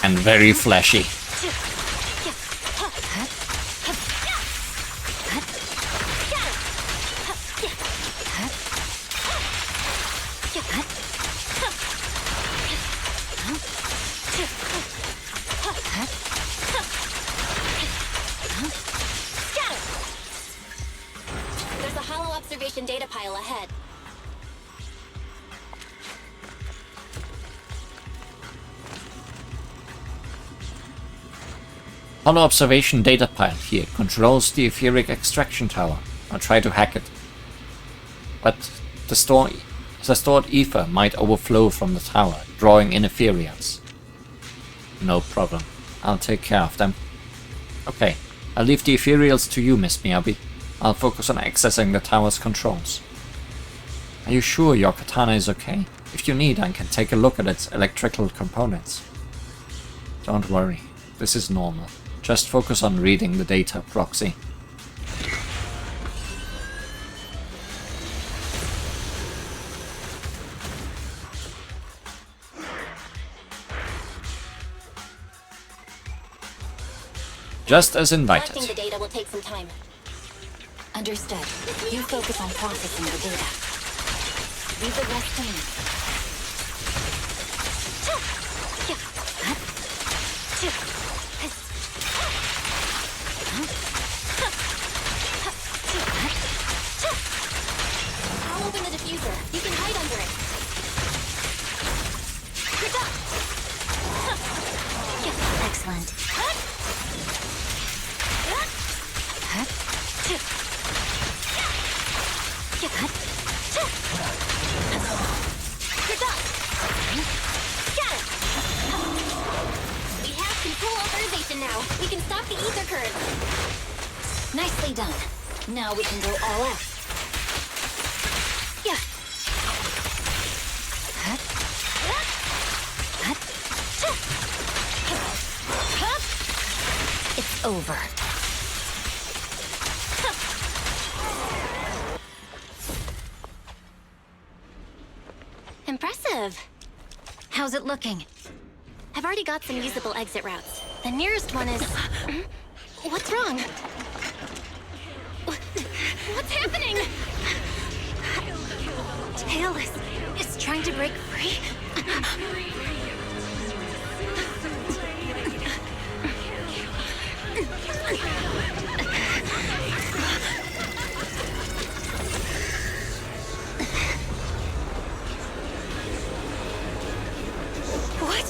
And very flashy. There's a hollow observation data pile ahead. Hollow observation data pile here controls the etheric extraction tower. I'll try to hack it. But the stored ether might overflow from the tower, drawing in Ethereals. No problem. I'll take care of them. Okay, I'll leave the Ethereals to you, Miss Miyabi. I'll focus on accessing the tower's controls. Are you sure your katana is okay? If you need, I can take a look at its electrical components. Don't worry, this is normal. Just focus on reading the data proxy. Just as invited. Collecting the data will take some time. Understood. You focus on processing the data. Leave the rest to me. I'll open the diffuser. You can hide under it. Excellent. We have control authorization now. We can stop the ether current. Nicely done. Now we can go all out. Yeah. It's over. Impressive. How's it looking? I've already got some usable exit routes. The nearest one is... What's wrong? What's happening? Tail is trying to break free. What?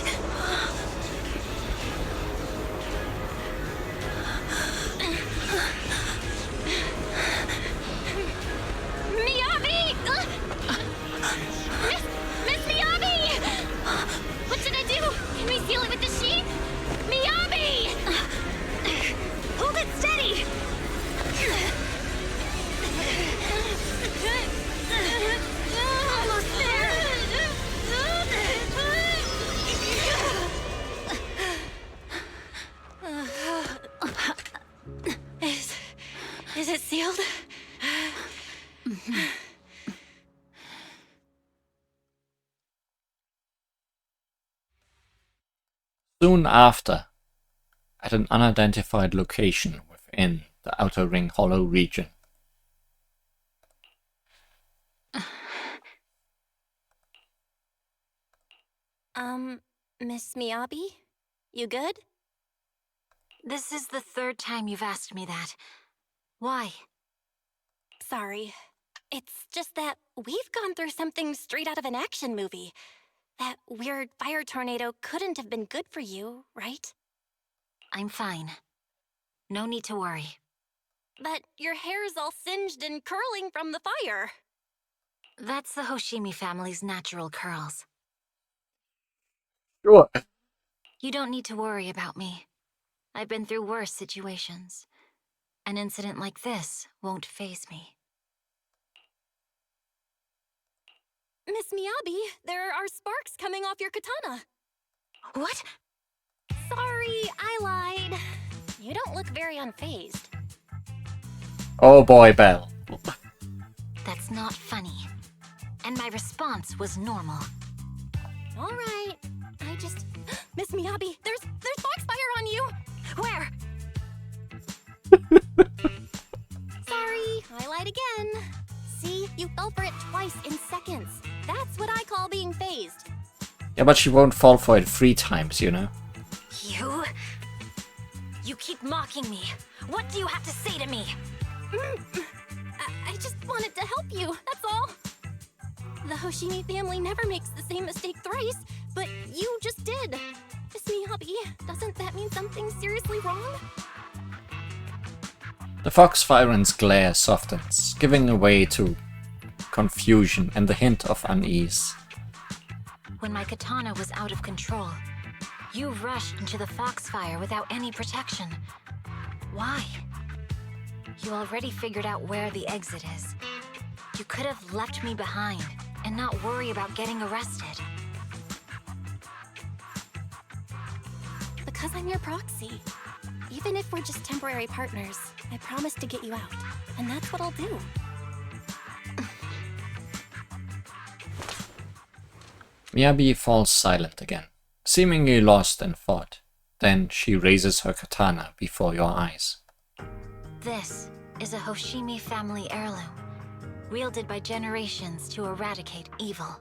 Miyabi! Miss Miyabi! What should I do? Can we seal it with the sheet? Miyabi! Hold it steady! Almost there! Is it sealed? Soon after, at an unidentified location within the Outer Ring Hollow region. Miss Miyabi? You good? This is the third time you've asked me that. Why? Sorry. It's just that we've gone through something straight out of an action movie. That weird fire tornado couldn't have been good for you, right? I'm fine. No need to worry. But your hair's all singed and curling from the fire. That's the Hoshimi family's natural curls. Sure. You don't need to worry about me. I've been through worse situations. an incident like this won't faze me. Miss Miyabi, there are sparks coming off your katana. What? Sorry, I lied. You don't look very unfazed. Oh boy, Belle. That's not funny. And my response was normal. All right, I just... Miss Miyabi, there's foxfire on you! Where? Sorry, I lied again. See, you fell for it twice in seconds. That's what I call being phased. Yeah, but she won't fall for it 3 times, you know? You keep mocking me. What do you have to say to me? I just wanted to help you, that's all. The Hoshimi family never makes the same mistake thrice, but you just did. Miss Miyabi, doesn't that mean something's seriously wrong? The Foxfiren's glare softens, giving way to confusion and the hint of unease. When my katana was out of control, you rushed into the foxfire without any protection. Why? You already figured out where the exit is. You could have left me behind and not worry about getting arrested. Because I'm your proxy. Even if we're just temporary partners, I promise to get you out. And that's what I'll do. Miyabi falls silent again, seemingly lost in thought. Then she raises her katana before your eyes. This is a Hoshimi family heirloom, wielded by generations to eradicate evil.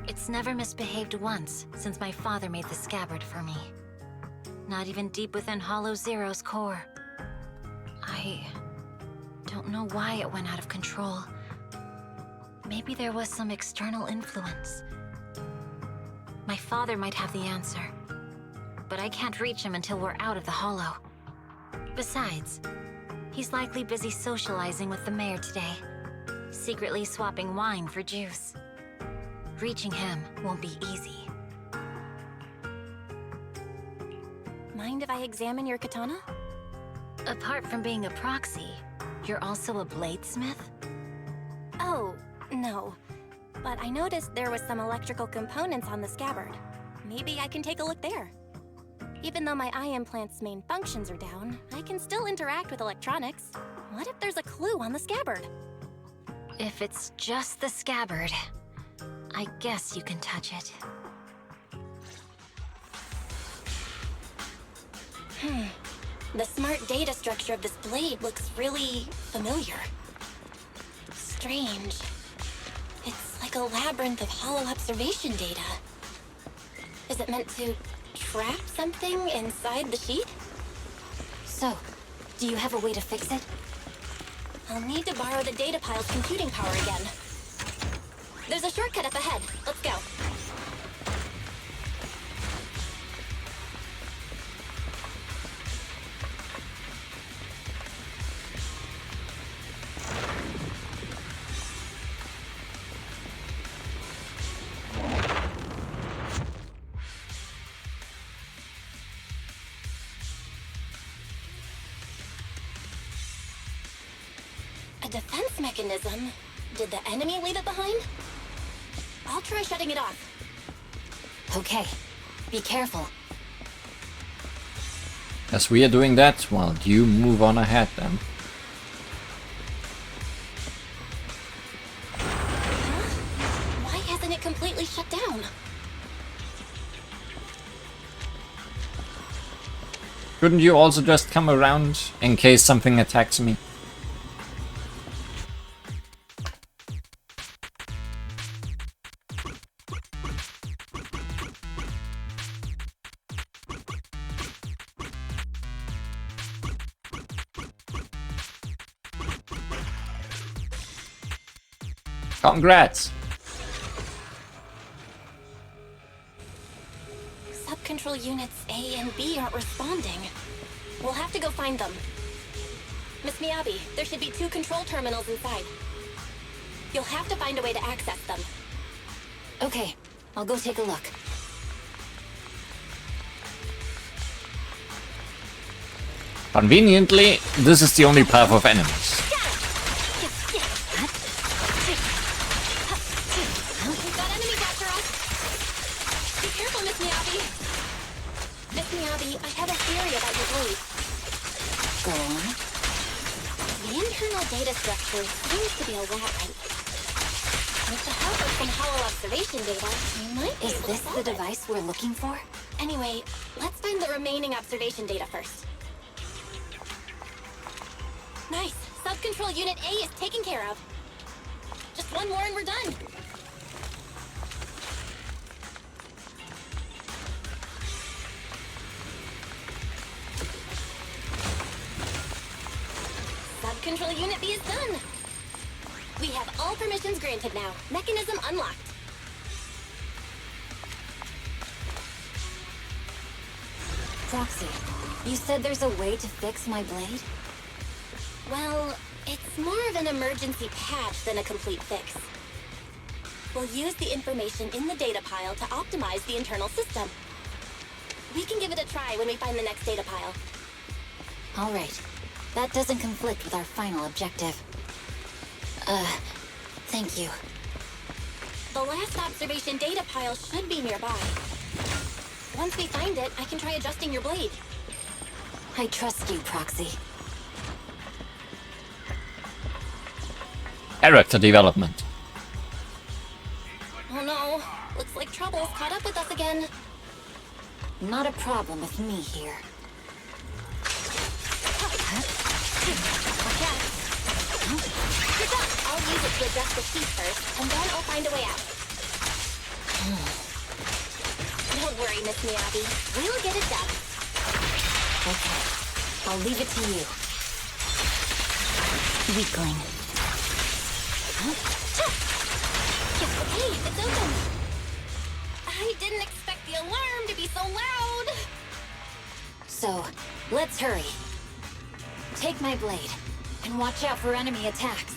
It's never misbehaved once since my father made the scabbard for me. Not even deep within Hollow Zero's core. I don't know why it went out of control. Maybe there was some external influence. My father might have the answer, but I can't reach him until we're out of the Hollow. Besides, he's likely busy socializing with the mayor today, secretly swapping wine for juice. Reaching him won't be easy. Mind if I examine your katana? Apart from being a proxy, you're also a bladesmith? Oh, no. But I noticed there was some electrical components on the scabbard. Maybe I can take a look there. Even though my eye implant's main functions are down, I can still interact with electronics. What if there's a clue on the scabbard? If it's just the scabbard, I guess you can touch it. The smart data structure of this blade looks really familiar. Strange. It's like a labyrinth of hollow observation data. Is it meant to trap something inside the sheet? So, do you have a way to fix it? I'll need to borrow the data pile's computing power again. There's a shortcut up ahead. Let's go. Defense mechanism? Did the enemy leave it behind? I'll try shutting it off. Okay, be careful. As we are doing that, well, you move on ahead then. Huh? Why hasn't it completely shut down? Couldn't you also just come around in case something attacks me? Congrats! Sub-control units A and B aren't responding. We'll have to go find them. Miss Miyabi, there should be 2 control terminals inside. You'll have to find a way to access them. Okay, I'll go take a look. Conveniently, this is the only path of enemies. We've got enemies after us. Be careful, Miss Miyabi. Miss Miyabi, I have a theory about your blade. Go on. The internal data structure seems to be a labyrinth. With the help of some hollow observation data, we might be Is able to this solve the it. device we're looking for? Anyway, let's find the remaining observation data first. Nice. Sub-control unit A is taken care of. Just one more and we're done. Sub-control unit B is done. We have all permissions granted now. Mechanism unlocked. Proxy, you said there's a way to fix my blade? Well, it's more of an emergency patch than a complete fix. We'll use the information in the data pile to optimize the internal system. We can give it a try when we find the next data pile. All right. That doesn't conflict with our final objective. Thank you. The last observation data pile should be nearby. Once we find it, I can try adjusting your blade. I trust you, Proxy. Character development. Oh no, looks like trouble's caught up with us again. Not a problem with me here. I'll use it to adjust the sheet first, and then I'll find a way out. Don't worry, Miss Miyabi. We'll get it done. Okay. I'll leave it to you. Weakling. Okay, it's open. I didn't expect the alarm to be so loud. So, let's hurry. Take my blade, and watch out for enemy attacks.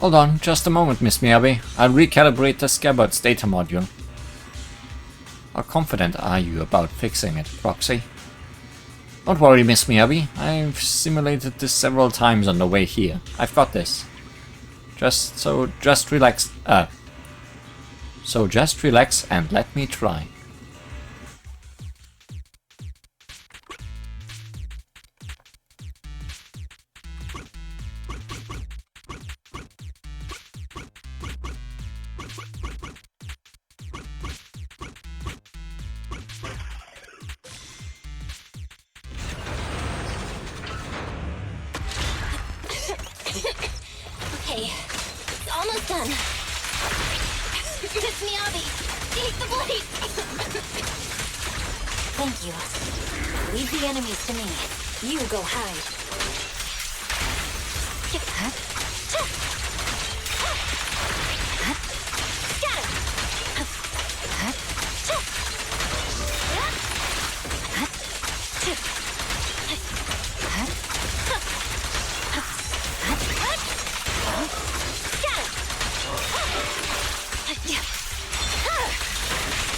Hold on, just a moment, Miss Miyabi. I'll recalibrate the Scabbard's data module. How confident are you about fixing it, Proxy? Don't worry, Miss Miyabi. I've simulated this several times on the way here. I've got this. Just relax. So just relax and let me try. Okay, it's almost done. Miss Miyabi, take the blade. Thank you. Leave the enemies to me. You go hide.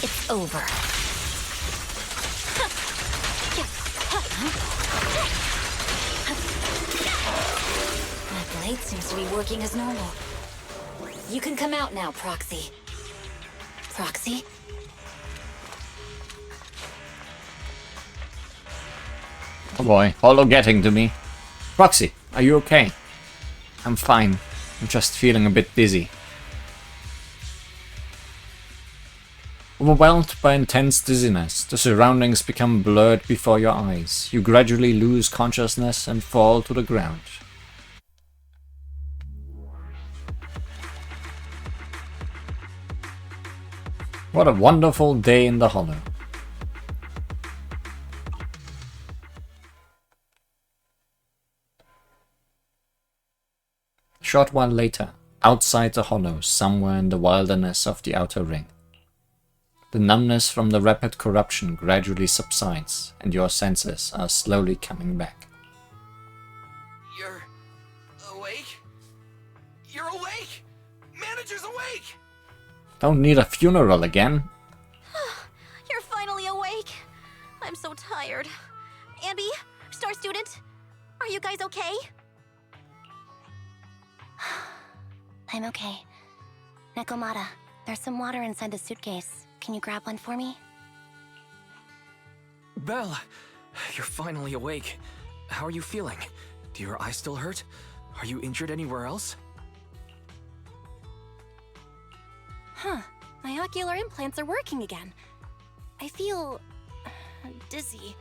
It's over. My blade seems to be working as normal. You can come out now, Proxy. Proxy? Oh boy, Hollow getting to me. Proxy, are you okay? I'm fine. I'm just feeling a bit dizzy. Overwhelmed by intense dizziness, the surroundings become blurred before your eyes. You gradually lose consciousness and fall to the ground. What a wonderful day in the Hollow. A short while later, outside the Hollow, somewhere in the wilderness of the Outer Ring. The numbness from the rapid corruption gradually subsides, and your senses are slowly coming back. You're awake? You're awake! Manager's awake! Don't need a funeral again. I'm so tired. Ambi, Star Student, are you guys okay? I'm okay. Nekomata, there's some water inside the suitcase. Can you grab one for me? Belle, you're finally awake. How are you feeling? Do your eyes still hurt? Are you injured anywhere else? Huh. My ocular implants are working again. I feel dizzy.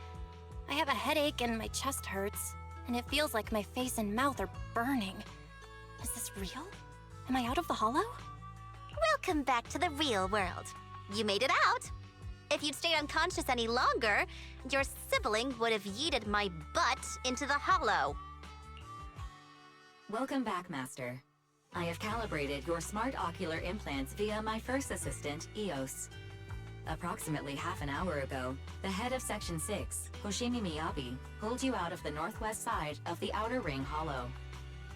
I have a headache and my chest hurts, and it feels like my face and mouth are burning. Is this real? Am I out of the hollow? Welcome back to the real world. You made it out. If you'd stayed unconscious any longer, your sibling would have yeeted my butt into the hollow. Welcome back, Master. I have calibrated your smart ocular implants via my first assistant, EOS. Approximately half an hour ago, the head of Section 6, Hoshimi Miyabi, pulled you out of the northwest side of the Outer Ring Hollow.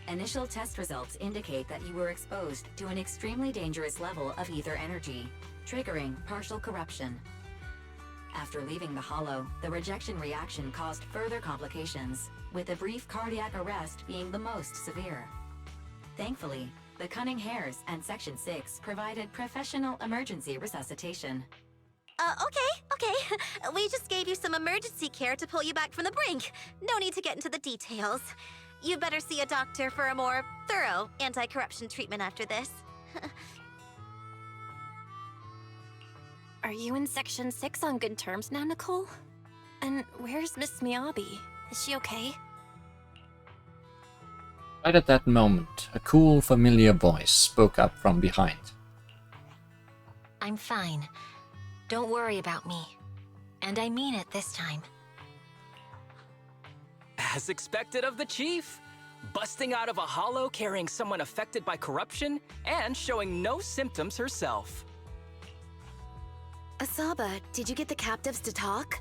Initial test results indicate that you were exposed to an extremely dangerous level of ether energy, triggering partial corruption. After leaving the hollow, the rejection reaction caused further complications, with a brief cardiac arrest being the most severe. Thankfully, the Cunning Hares and Section 6 provided professional emergency resuscitation. Okay. We just gave you some emergency care to pull you back from the brink. No need to get into the details. You'd better see a doctor for a more thorough anti-corruption treatment after this. Are you in Section 6 on good terms now, Nicole? And where's Miss Miyabi? Is she okay? Right at that moment, a cool, familiar voice spoke up from behind. I'm fine. Don't worry about me. And I mean it this time. As expected of the chief, busting out of a hollow carrying someone affected by corruption and showing no symptoms herself. Asaba, did you get the captives to talk?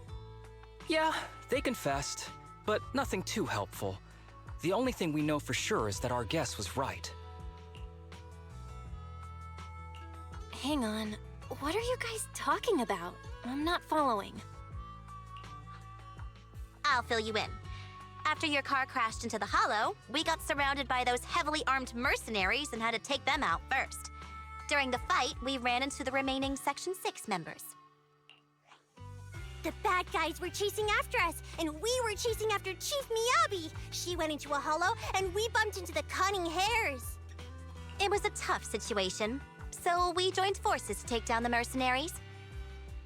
Yeah, they confessed, but nothing too helpful. The only thing we know for sure is that our guess was right. Hang on. What are you guys talking about? I'm not following. I'll fill you in. After your car crashed into the hollow, we got surrounded by those heavily armed mercenaries and had to take them out first. During the fight, we ran into the remaining Section 6 members. The bad guys were chasing after us, and we were chasing after Chief Miyabi. She went into a hollow, and we bumped into the Cunning Hares. It was a tough situation, so we joined forces to take down the mercenaries.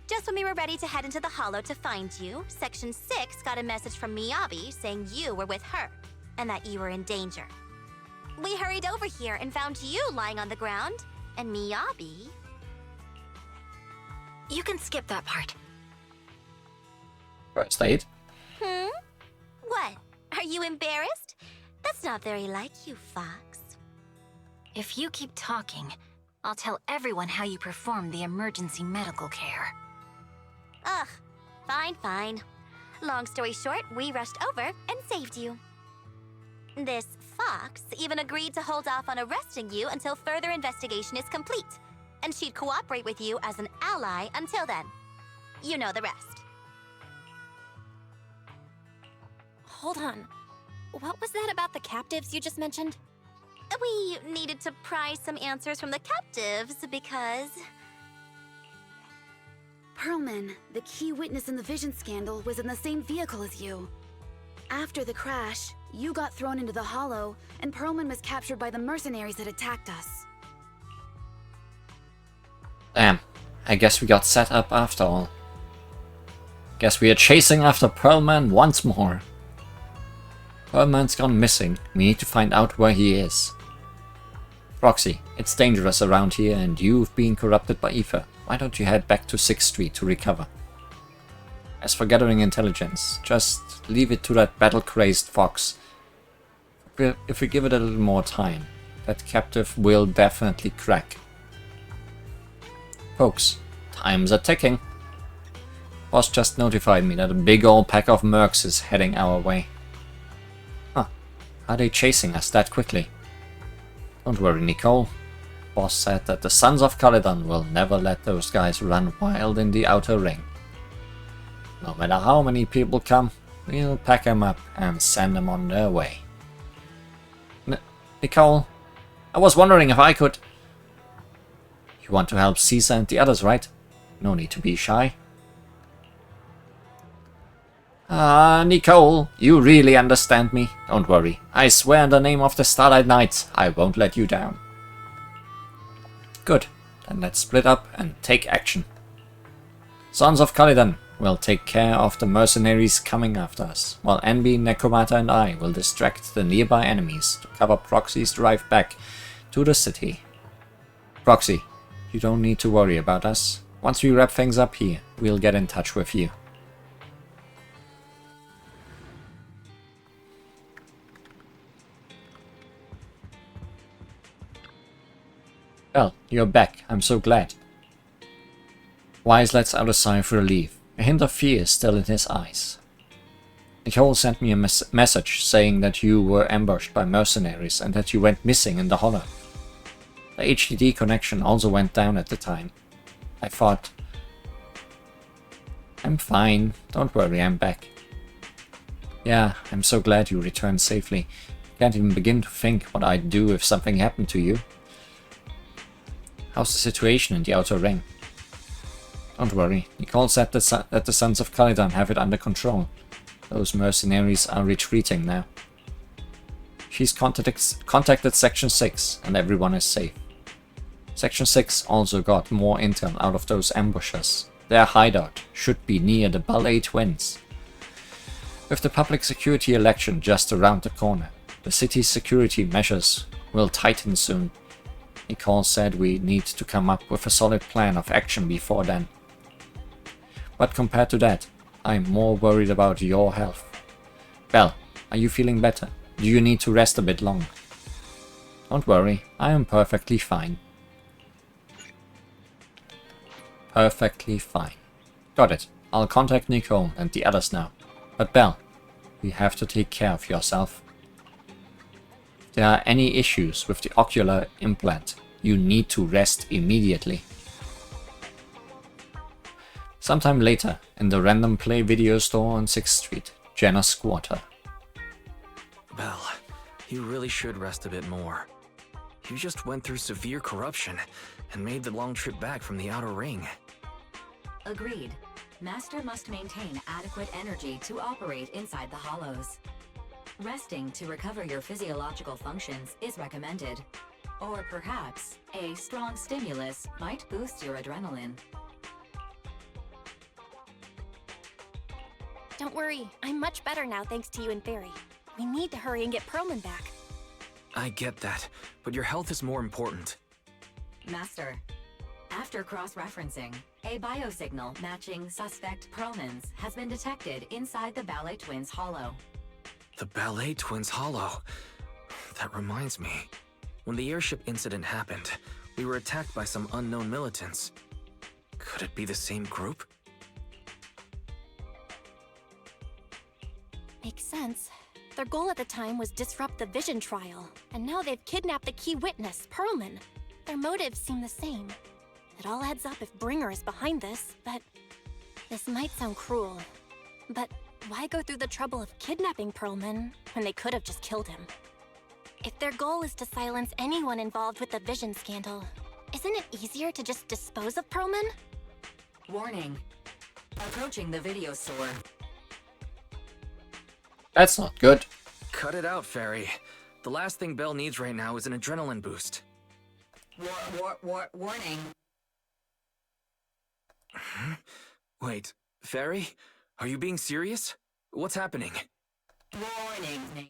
Just when we were ready to head into the hollow to find you, Section 6 got a message from Miyabi saying you were with her, and that you were in danger. We hurried over here and found you lying on the ground, and Miyabi... You can skip that part. First aid. What? Are you embarrassed? That's not very like you, Fox. If you keep talking, I'll tell everyone how you performed the emergency medical care. Ugh, fine. Long story short, we rushed over and saved you. This Fox even agreed to hold off on arresting you until further investigation is complete, and she'd cooperate with you as an ally until then. You know the rest. Hold on. What was that about the captives you just mentioned? We needed to pry some answers from the captives because... Pearlman, the key witness in the Vision scandal, was in the same vehicle as you. After the crash, you got thrown into the hollow, and Pearlman was captured by the mercenaries that attacked us. Damn, I guess we got set up after all. Guess we are chasing after Pearlman once more. Pearlman's gone missing. We need to find out where he is. Roxy, it's dangerous around here and you've been corrupted by ether. Why don't you head back to 6th Street to recover? As for gathering intelligence, just leave it to that battle-crazed Fox. If we give it a little more time, that captive will definitely crack. Folks, time's a-ticking. Boss just notified me that a big old pack of mercs is heading our way. Huh, are they chasing us that quickly? Don't worry, Nicole. Boss said that the Sons of Caledon will never let those guys run wild in the Outer Ring. No matter how many people come, we'll pack them up and send them on their way. Nicole, I was wondering if I could... You want to help Caesar and the others, right? No need to be shy. Ah, Nicole, you really understand me. Don't worry. I swear in the name of the Starlight Knights, I won't let you down. Good. Then let's split up and take action. Sons of Calidan will take care of the mercenaries coming after us, while Envy, Necromata and I will distract the nearby enemies to cover Proxy's drive back to the city. Proxy, you don't need to worry about us. Once we wrap things up here, we'll get in touch with you. Well, you're back. I'm so glad. Wise lets out a sigh of relief. A hint of fear is still in his eyes. Nicole sent me a message saying that you were ambushed by mercenaries and that you went missing in the hollow. The HDD connection also went down at the time. I thought... I'm fine. Don't worry, I'm back. Yeah, I'm so glad you returned safely. Can't even begin to think what I'd do if something happened to you. How's the situation in the Outer Ring? Don't worry, Nicole said that the Sons of Calidan have it under control. Those mercenaries are retreating now. She's contacted Section 6 and everyone is safe. Section 6 also got more intel out of those ambushers. Their hideout should be near the Ballet Twins. With the public security election just around the corner, the city's security measures will tighten soon. Nicole said we need to come up with a solid plan of action before then. But compared to that, I'm more worried about your health. Belle, are you feeling better? Do you need to rest a bit long? Don't worry, I am perfectly fine. Perfectly fine. Got it. I'll contact Nicole and the others now. But Belle, you have to take care of yourself. If there are any issues with the ocular implant, you need to rest immediately. Sometime later, in the Random Play video store on 6th Street, Jenna's quarter. Belle, you really should rest a bit more. You just went through severe corruption and made the long trip back from the Outer Ring. Agreed. Master must maintain adequate energy to operate inside the hollows. Resting to recover your physiological functions is recommended. Or perhaps, a strong stimulus might boost your adrenaline. Don't worry, I'm much better now thanks to you and Fairy. We need to hurry and get Perlman back. I get that, but your health is more important. Master, after cross-referencing, a biosignal matching suspect Perlman's has been detected inside the Ballet Twins hollow. The Ballet Twins hollow? That reminds me. When the airship incident happened, we were attacked by some unknown militants. Could it be the same group? Makes sense. Their goal at the time was disrupt the Vision trial, and now they've kidnapped the key witness, Perlman. Their motives seem the same. It all adds up if Bringer is behind this, but... This might sound cruel, but why go through the trouble of kidnapping Perlman when they could have just killed him? If their goal is to silence anyone involved with the Vision scandal, isn't it easier to just dispose of Perlman? Warning. Approaching the video store. That's not good. Cut it out, Fairy. The last thing Belle needs right now is an adrenaline boost. Warning. Wait, Fairy? Are you being serious? What's happening? Warning.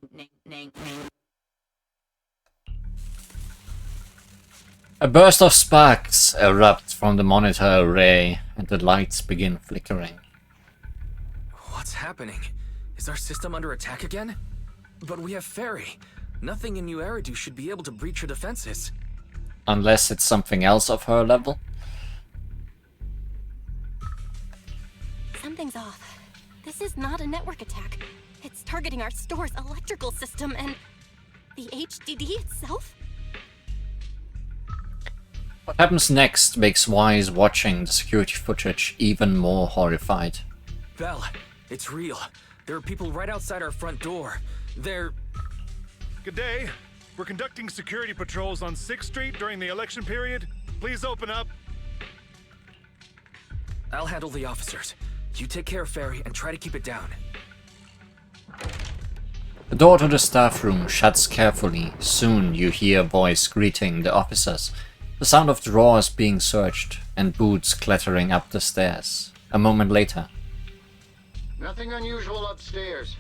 A burst of sparks erupt from the monitor array and the lights begin flickering. What's happening? Is our system under attack again? But we have Fairy. Nothing in New Eridu should be able to breach her defenses. Unless it's something else of her level. Something's off. This is not a network attack. It's targeting our store's electrical system and... the HDD itself? What happens next makes Wise watching the security footage even more horrified. Belle, it's real. There are people right outside our front door. They're... Good day. We're conducting security patrols on 6th Street during the election period. Please open up. I'll handle the officers. You take care of Ferry and try to keep it down. The door to the staff room shuts carefully. Soon you hear a voice greeting the officers, the sound of drawers being searched, and boots clattering up the stairs. A moment later. Nothing unusual upstairs.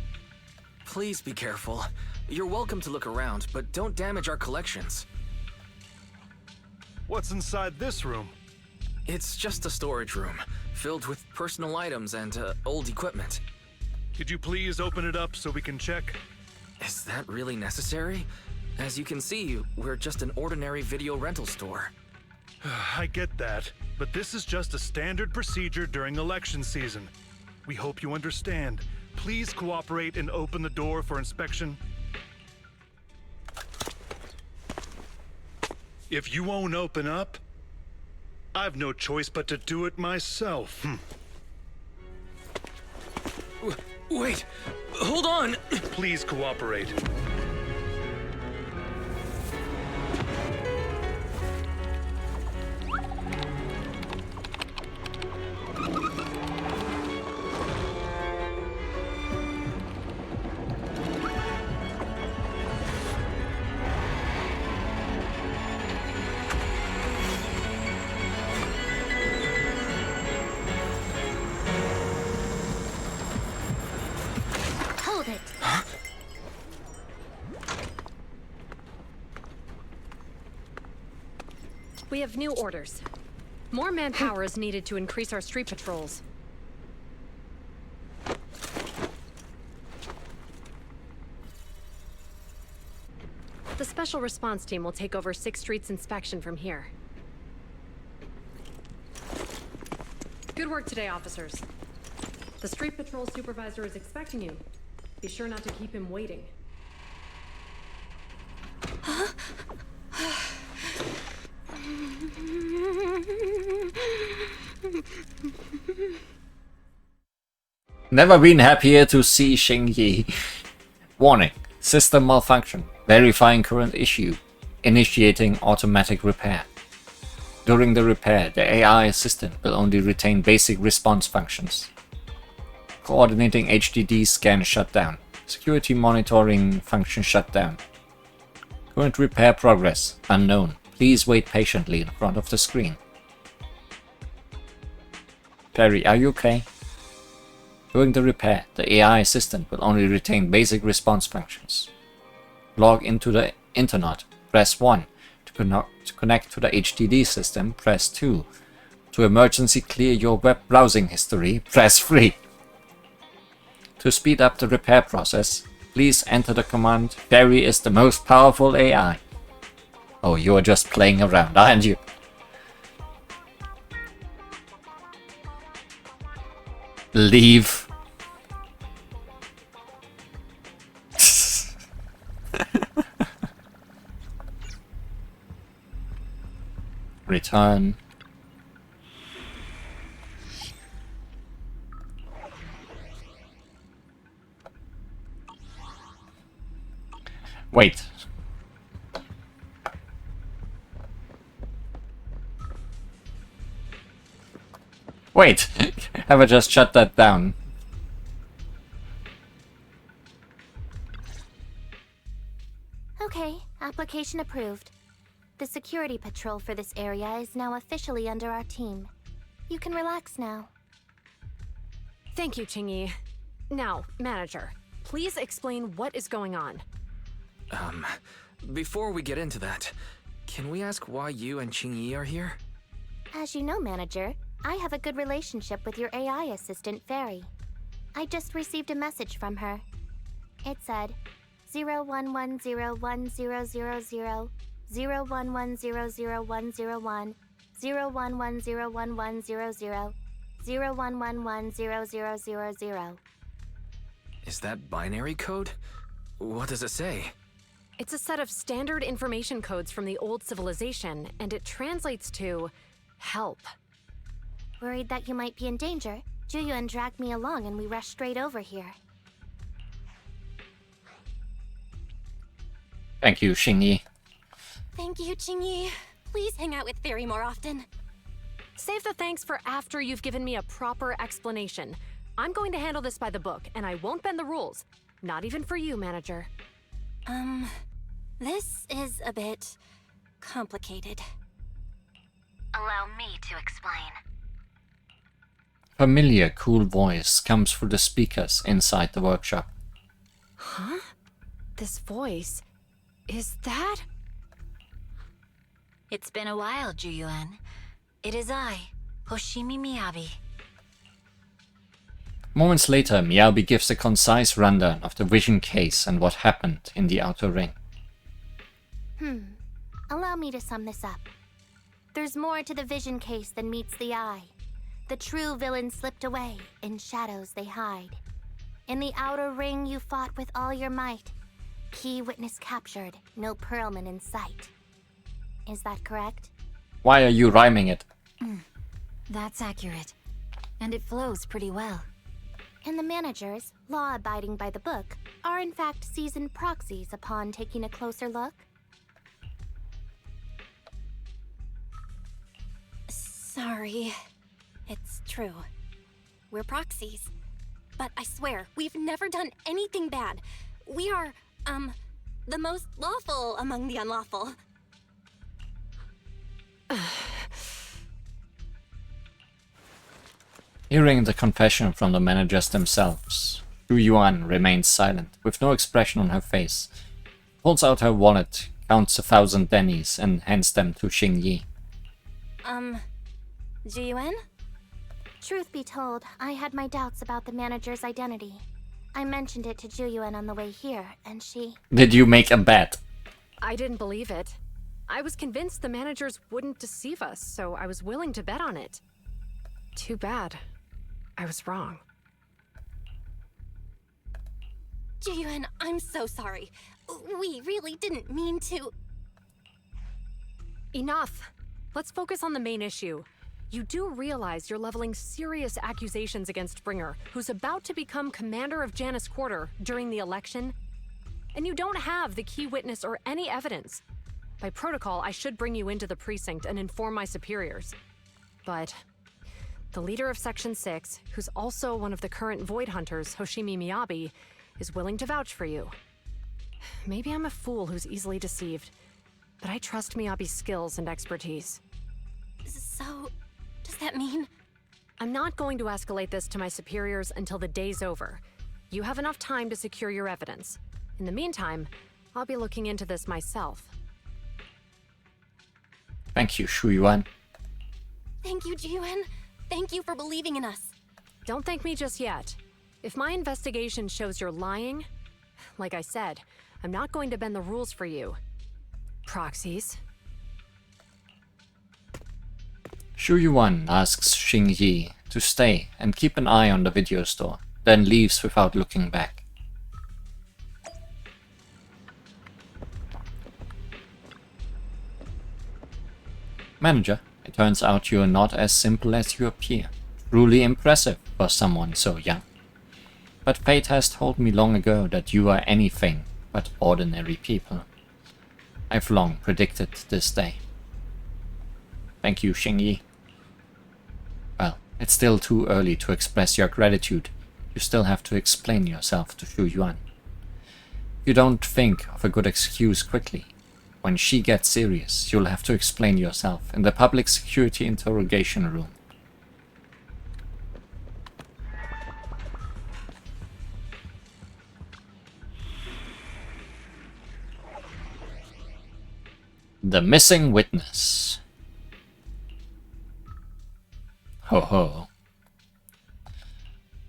Please be careful. You're welcome to look around, but don't damage our collections. What's inside this room? It's just a storage room, filled with personal items and old equipment. Could you please open it up so we can check? Is that really necessary? As you can see, we're just an ordinary video rental store. I get that, but this is just a standard procedure during election season. We hope you understand. Please cooperate and open the door for inspection. If you won't open up, I've no choice but to do it myself. Wait, hold on! Please cooperate. Hold it. We have new orders. More manpower is needed to increase our street patrols. The special response team will take over 6th Street's inspection from here. Good work today, officers. The street patrol supervisor is expecting you. Be sure not to keep him waiting. Never been happier to see Xingyi. Warning. System malfunction. Verifying current issue. Initiating automatic repair. During the repair, the AI assistant will only retain basic response functions. Coordinating HDD scan shut down. Security monitoring function shut down. Current repair progress unknown. Please wait patiently in front of the screen. Perry, are you okay? During the repair, the AI assistant will only retain basic response functions. Log into the internet. Press 1. To connect to the HDD system, press 2. To emergency clear your web browsing history, press 3. To speed up the repair process, please enter the command Perry is the most powerful AI. Oh, you're just playing around, aren't you? Leave. Return. Wait. Wait, have I just shut that down? Okay, application approved. The security patrol for this area is now officially under our team. You can relax now. Thank you, Qingyi. Now, manager, please explain what is going on. Before we get into that, can we ask why you and Qingyi are here? As you know, manager, I have a good relationship with your AI assistant, Fairy. I just received a message from her. It said, 01101000, 01100101, 01101100, 01110000. Is that binary code? What does it say? It's a set of standard information codes from the old civilization, and it translates to help. Worried that you might be in danger? Juyuan dragged me along and we rushed straight over here. Thank you, Xingyi. Thank you, Jingyi. Please hang out with Fairy more often. Save the thanks for after you've given me a proper explanation. I'm going to handle this by the book, and I won't bend the rules. Not even for you, manager. This is a bit complicated. Allow me to explain. Familiar, cool voice comes through the speakers inside the workshop. Huh? This voice... is that... It's been a while, Juyuan. It is I, Hoshimi Miyabi. Moments later, Miyabi gives a concise rundown of the vision case and what happened in the outer ring. Allow me to sum this up. There's more to the vision case than meets the eye. The true villain slipped away, in shadows they hide. In the outer ring you fought with all your might. Key witness captured, no Pearlman in sight. Is that correct? Why are you rhyming it? That's accurate. And it flows pretty well. And the managers, law-abiding by the book, are in fact seasoned proxies upon taking a closer look? Sorry. It's true. We're proxies. But I swear, we've never done anything bad. We are, the most lawful among the unlawful. Hearing the confession from the managers themselves, Juyuan remains silent, with no expression on her face. Pulls out her wallet, counts 1,000 dennies, and hands them to Xingyi. Jiyuan? Truth be told, I had my doubts about the manager's identity. I mentioned it to Juyuan on the way here, and she... Did you make a bet? I didn't believe it. I was convinced the managers wouldn't deceive us, so I was willing to bet on it. Too bad. I was wrong. Jiyuan, I'm so sorry. We really didn't mean to... Enough! Let's focus on the main issue. You do realize you're leveling serious accusations against Bringer, who's about to become commander of Janus Quarter during the election? And you don't have the key witness or any evidence. By protocol, I should bring you into the precinct and inform my superiors. But the leader of Section 6, who's also one of the current Void Hunters, Hoshimi Miyabi, is willing to vouch for you. Maybe I'm a fool who's easily deceived, but I trust Miyabi's skills and expertise. So, does that mean? I'm not going to escalate this to my superiors until the day's over. You have enough time to secure your evidence. In the meantime, I'll be looking into this myself. Thank you, Juyuan. Thank you, Jiyuan. Thank you for believing in us. Don't thank me just yet. If my investigation shows you're lying, like I said, I'm not going to bend the rules for you. Proxies. Juyuan asks Xingyi to stay and keep an eye on the video store, then leaves without looking back. Manager, it turns out you're not as simple as you appear. Truly impressive for someone so young. But fate has told me long ago that you are anything but ordinary people. I've long predicted this day. Thank you, Xingyi. Well, it's still too early to express your gratitude. You still have to explain yourself to Juyuan. If you don't think of a good excuse quickly, when she gets serious, you'll have to explain yourself in the public security interrogation room. The missing witness. Ho ho.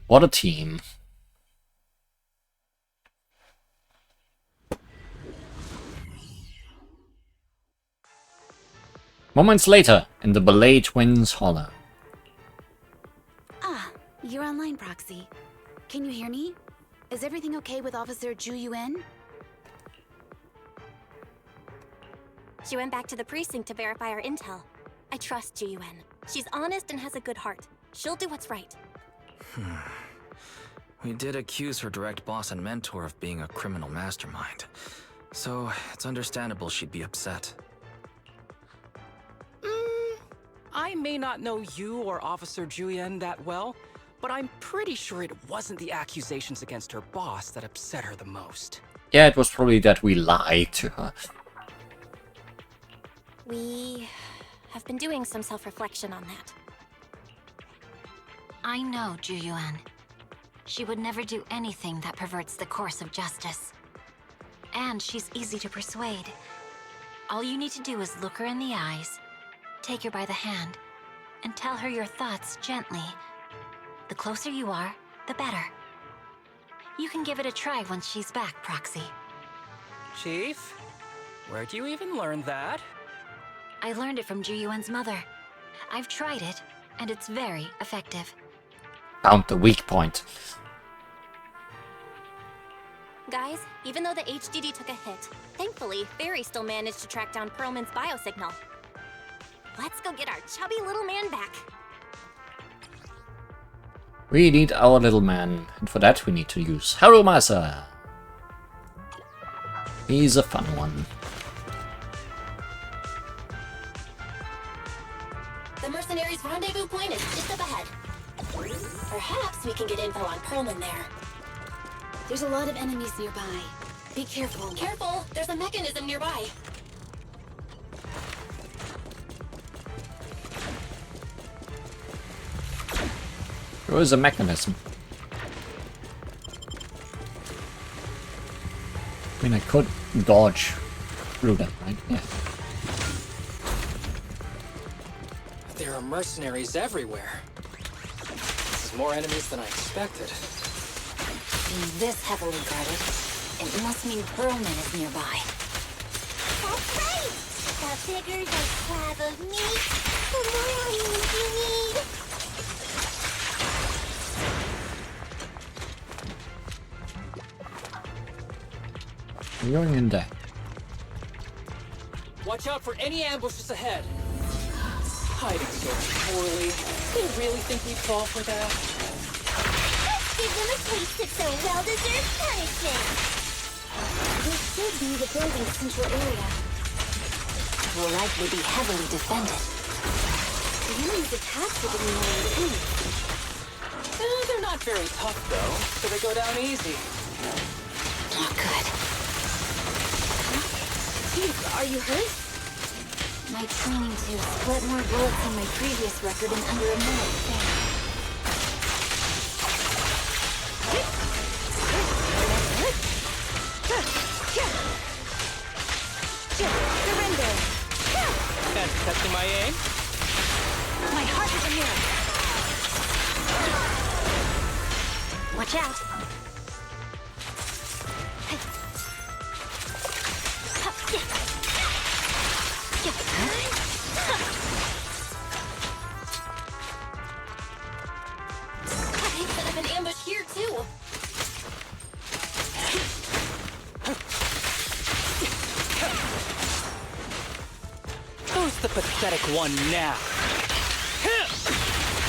What a team. Moments later, in the Ballet Twins Hollow. Ah, you're online, Proxy. Can you hear me? Is everything okay with Officer Juyuan? She went back to the precinct to verify our intel. I trust Jiyuan. She's honest and has a good heart. She'll do what's right. We did accuse her direct boss and mentor of being a criminal mastermind, so it's understandable she'd be upset. I may not know you or Officer Julian that well, but I'm pretty sure it wasn't the accusations against her boss that upset her the most. Yeah, it was probably that we lied to her. We have been doing some self-reflection on that. I know Juyuan. She would never do anything that perverts the course of justice. And she's easy to persuade. All you need to do is look her in the eyes, take her by the hand, and tell her your thoughts gently. The closer you are, the better. You can give it a try once she's back, Proxy. Chief, where'd you even learn that? I learned it from Juyuan's mother. I've tried it, and it's very effective. Found the weak point. Guys, even though the HDD took a hit, thankfully, Barry still managed to track down Perlman's biosignal. Let's go get our chubby little man back. We need our little man, and for that we need to use Harumasa. He's a fun one. The mercenaries' rendezvous point is just up ahead. Perhaps we can get info on Perlman there. There's a lot of enemies nearby. Be careful. Careful! There's a mechanism nearby. There is a mechanism. I mean, I could dodge through that, right? Yeah. There are mercenaries everywhere. This is more enemies than I expected. Being this heavily guarded, it must mean Perlman is nearby. That's right! The bigger the slab of meat, the more onions you need. We're going in there. Watch out for any ambushes ahead. Hiding so poorly. They really think we'd fall for that? Let's give them a taste of some well-deserved punishment. This should be the building's central area. Will likely be heavily defended. The enemy's attacks are getting more intense. They're not very tough though, so they go down easy. Not good. Chief, are you hurt? My training to split more bullets than my previous record in under a minute failed. Surrender! That's catching my aim? My heart is a mirror. Watch out! I set up an ambush here too. Who's the pathetic one now?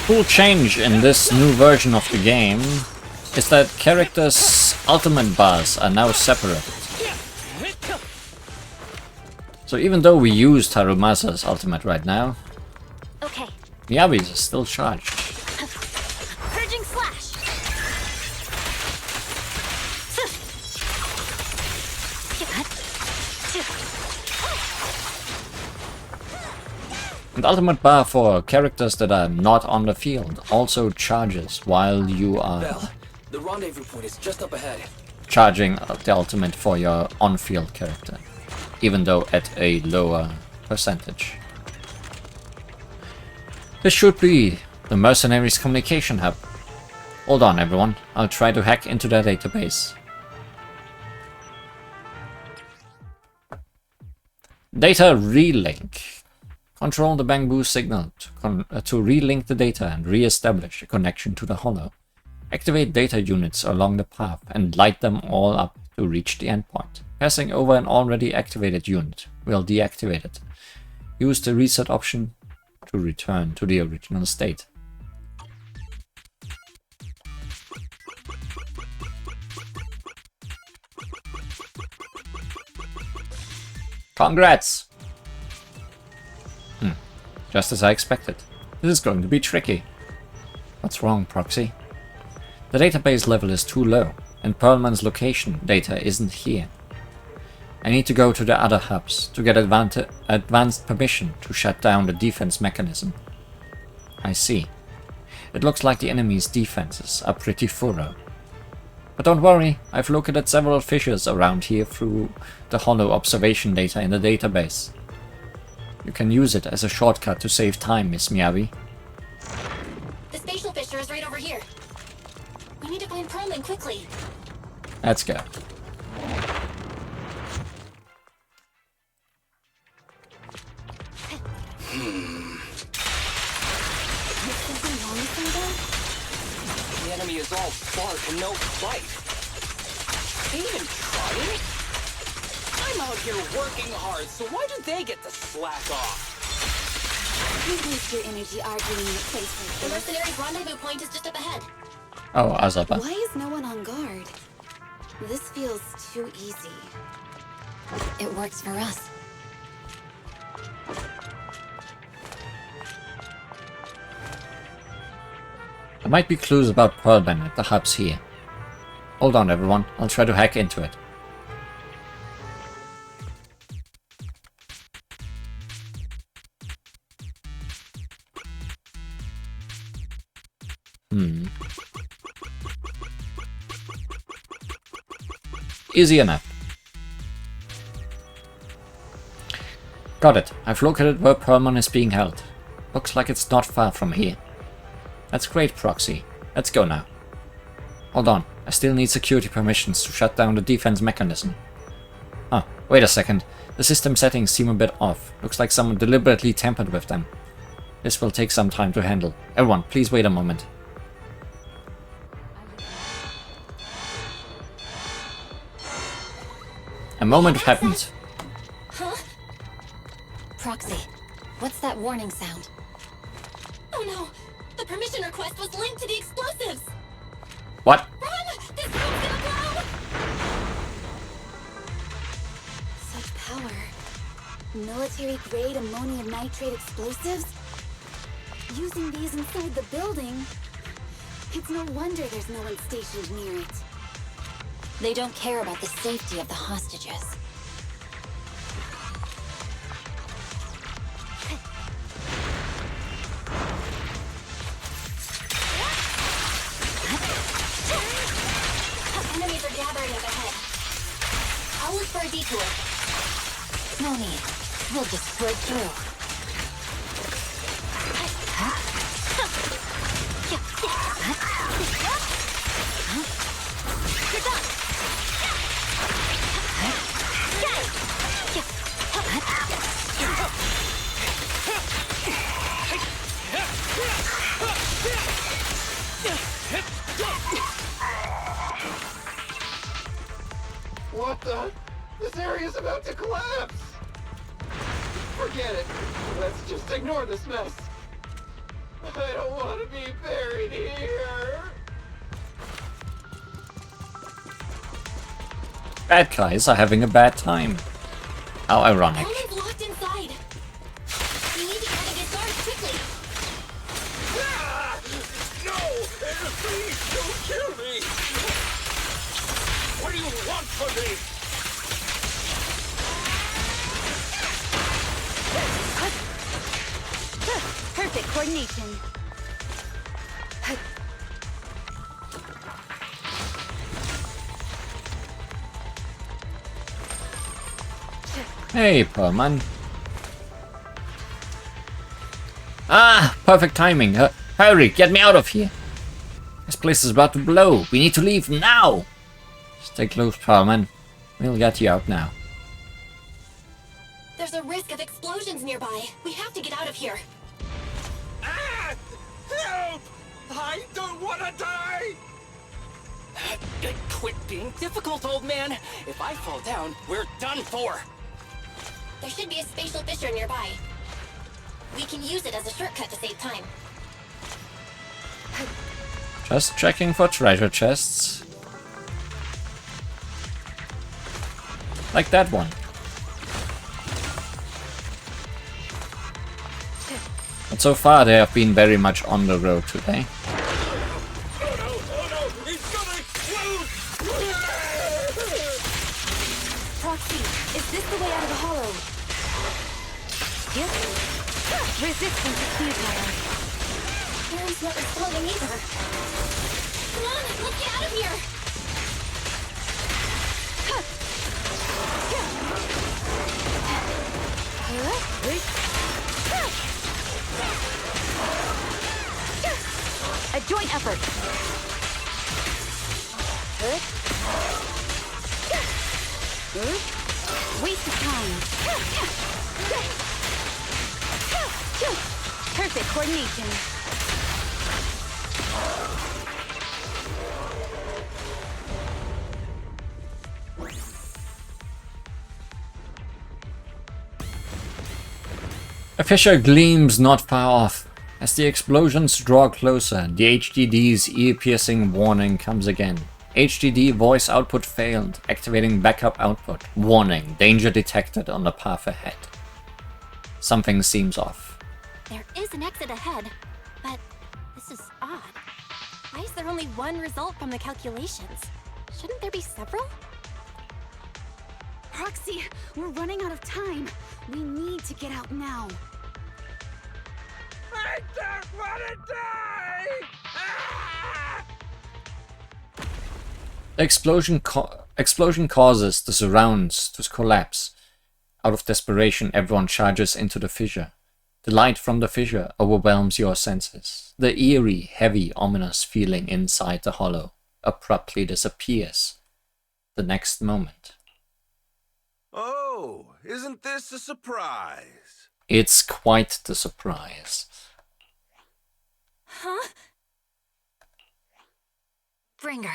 Cool change in this new version of the game is that characters' ultimate bars are now separated. So even though we used Harumasa's ultimate right now, Okay. Miyabi's is still charged. Purging slash. And ultimate bar for characters that are not on the field also charges while you are Bell, the rendezvous point is just up ahead. charging the ultimate for your on-field character, even though at a lower percentage. This should be the mercenaries' communication hub. Hold on everyone, I'll try to hack into their database. Data relink. Control the bamboo signal to relink the data and re-establish a connection to the hollow. Activate data units along the path and light them all up to reach the endpoint. Passing over an already activated unit will deactivate it. Use the reset option to return to the original state. Congrats! Just as I expected. This is going to be tricky. What's wrong, Proxy? The database level is too low, and Perlman's location data isn't here. I need to go to the other hubs to get advanced permission to shut down the defense mechanism. I see. It looks like the enemy's defenses are pretty thorough. But don't worry, I've located several fissures around here through the hollow observation data in the database. You can use it as a shortcut to save time, Miss Miyabi. The spatial fissure is right over here. We need to find Perlman quickly. Let's go. The enemy is all bark and no bite. Ain't even trying? I'm out here working hard, so why do they get to slack off? You waste your energy arguing in places. The mercenaries' rendezvous point is just up ahead. Oh, Azaba. Why is no one on guard? This feels too easy. It works for us. There might be clues about Perlman at the hubs here. Hold on, everyone. I'll try to hack into it. Easy enough. Got it. I've located where Perlman is being held. Looks like it's not far from here. That's great, Proxy. Let's go now. Hold on. I still need security permissions to shut down the defense mechanism. Huh. Wait a second. The system settings seem a bit off. Looks like someone deliberately tampered with them. This will take some time to handle. Everyone, please wait a moment. A moment happened. Huh? Proxy, what's that warning sound? Oh no! The permission request was linked to the explosives! What? Run! This room's gonna blow! Such power. Military-grade ammonium nitrate explosives? Using these inside the building? It's no wonder there's no one stationed near it. They don't care about the safety of the hostages. Enemies are gathering up ahead. I'll look for a detour. No need. We'll just break through. You're done! What the? This area's about to collapse! Forget it. Let's just ignore this mess. I don't want to be buried here. Bad guys are having a bad time. How ironic. Perlman's locked inside. We need to get out of this guard quickly. Ah! No! Please don't kill me! What do you want from me? Perfect coordination. Hey, Perlman. Ah, perfect timing. Hurry, get me out of here. This place is about to blow. We need to leave now. Stay close, Perlman. We'll get you out now. There's a risk of explosions nearby. We have to get out of here. Ah! Help! I don't want to die! Quit being difficult, old man. If I fall down, we're done for. There should be a spatial fissure nearby. We can use it as a shortcut to save time. Just checking for treasure chests. Like that one. But so far they have been very much on the road today. Proxy, is this the way out of the hollow? Yep. Resistance is futile. Aaron's not responding either. Come on, let's get out of here! A joint effort. Waste of time. Perfect coordination. A fissure gleams not far off. As the explosions draw closer, the HDD's ear-piercing warning comes again. HDD voice output failed, activating backup output. Warning, danger detected on the path ahead. Something seems off. There is an exit ahead, but this is odd. Why is there only one result from the calculations? Shouldn't there be several? Proxy, we're running out of time. We need to get out now. I don't want to die! Ah! The explosion causes the surrounds to collapse. Out of desperation, everyone charges into the fissure. The light from the fissure overwhelms your senses. The eerie, heavy, ominous feeling inside the hollow abruptly disappears. The next moment. Oh, isn't this a surprise? It's quite the surprise. Huh? Bringer.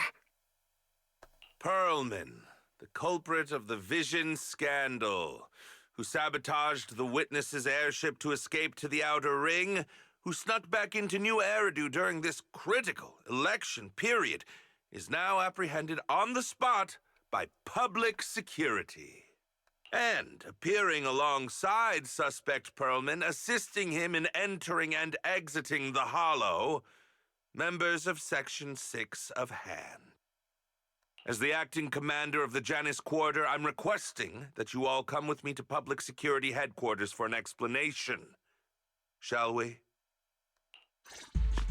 Perlman, the culprit of the Vision scandal, who sabotaged the Witness's airship to escape to the Outer Ring, who snuck back into New Eridu during this critical election period, is now apprehended on the spot by public security. And appearing alongside suspect Perlman, assisting him in entering and exiting the Hollow, members of Section 6 of Han. As the acting commander of the Janus Quarter, I'm requesting that you all come with me to Public Security Headquarters for an explanation. Shall we?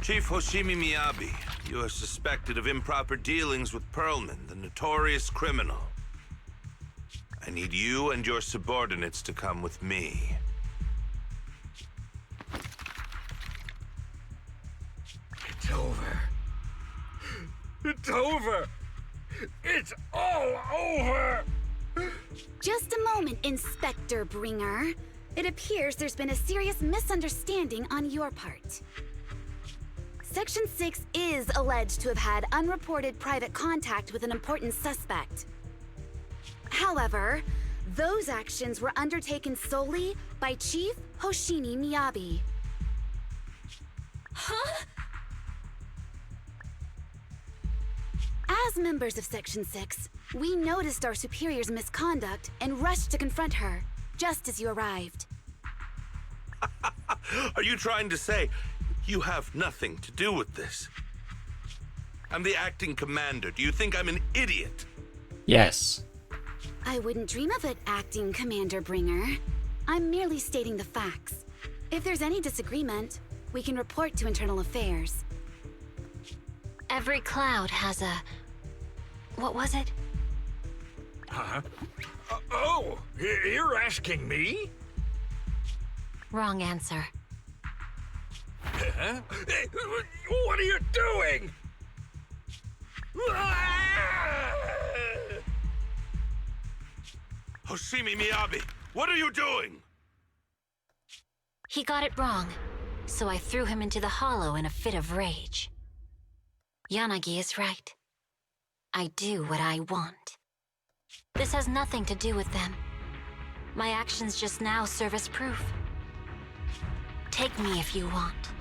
Chief Hoshimi Miyabi, you are suspected of improper dealings with Perlman, the notorious criminal. I need you and your subordinates to come with me. It's over. It's over. It's all over. Just a moment, Inspector Bringer. It appears there's been a serious misunderstanding on your part. Section 6 is alleged to have had unreported private contact with an important suspect. However, those actions were undertaken solely by Chief Hoshimi Miyabi. Huh? As members of Section 6, we noticed our superior's misconduct and rushed to confront her, just as you arrived. Are you trying to say you have nothing to do with this? I'm the acting commander. Do you think I'm an idiot? Yes. I wouldn't dream of it, Acting Commander Bringer. I'm merely stating the facts. If there's any disagreement, we can report to Internal Affairs. Every cloud has a... what was it? Huh? Oh, you're asking me? Wrong answer. Huh? What are you doing? Hoshimi Miyabi, what are you doing? He got it wrong, so I threw him into the hollow in a fit of rage. Yanagi is right. I do what I want. This has nothing to do with them. My actions just now serve as proof. Take me if you want.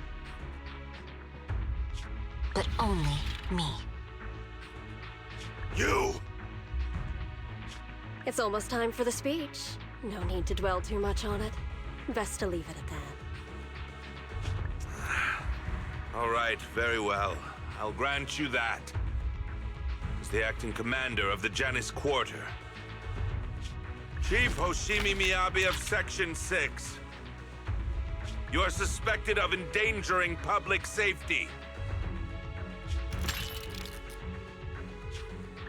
But only me. You! It's almost time for the speech. No need to dwell too much on it. Best to leave it at that. All right, very well. I'll grant you that. As the acting commander of the Janus Quarter, Chief Hoshimi Miyabi of Section 6, you are suspected of endangering public safety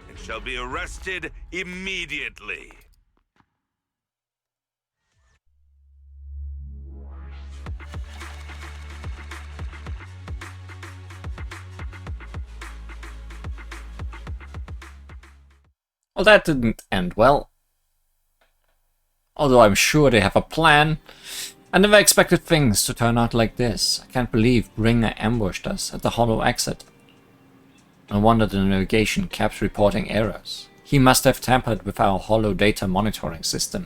and shall be arrested immediately. Well, that didn't end well. Although I'm sure they have a plan. I never expected things to turn out like this. I can't believe Bringer ambushed us at the hollow exit. No wonder the navigation kept reporting errors. He must have tampered with our hollow data monitoring system.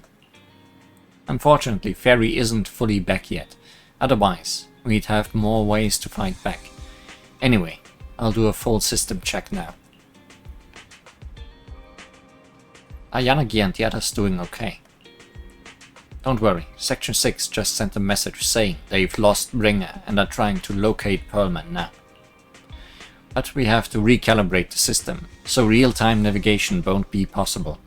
Unfortunately, Fairy isn't fully back yet. Otherwise, we'd have more ways to fight back. Anyway, I'll do a full system check now. Are Yanagi and the others doing okay? Don't worry, Section 6 just sent a message saying they've lost Bringer and are trying to locate Pearlman now. But we have to recalibrate the system, so real-time navigation won't be possible.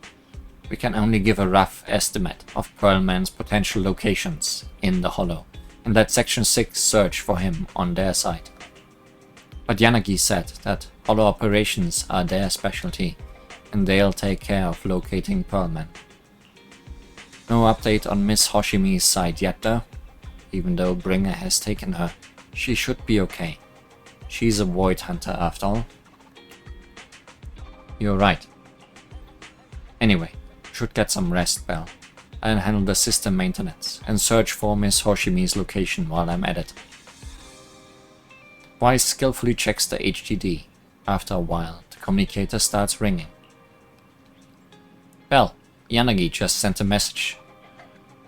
We can only give a rough estimate of Pearlman's potential locations in the hollow, and let Section 6 search for him on their side. But Yanagi said that hollow operations are their specialty, and they'll take care of locating Pearlman. No update on Miss Hoshimi's side yet though. Even though Bringer has taken her, she should be okay. She's a void hunter after all. You're right. Anyway, should get some rest, Belle. I'll handle the system maintenance and search for Miss Hoshimi's location while I'm at it. Wise skillfully checks the HDD. After a while, the communicator starts ringing. Well, Yanagi just sent a message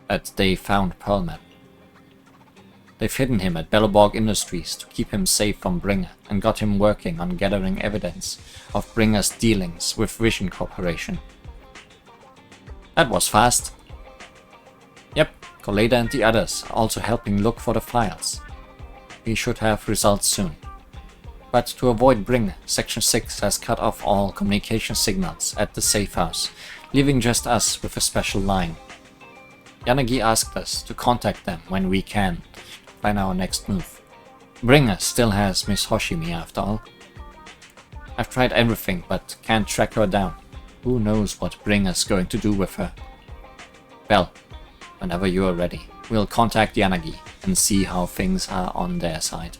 that they found Pearlman. They've hidden him at Belobog Industries to keep him safe from Bringer and got him working on gathering evidence of Bringer's dealings with Vision Corporation. That was fast. Yep, Koleda and the others are also helping look for the files. We should have results soon. But to avoid Bringer, Section 6 has cut off all communication signals at the safe house, leaving just us with a special line. Yanagi asked us to contact them when we can, to plan our next move. Bringer still has Miss Hoshimi after all. I've tried everything but can't track her down. Who knows what Bringer's going to do with her. Well, whenever you are ready, we'll contact Yanagi and see how things are on their side.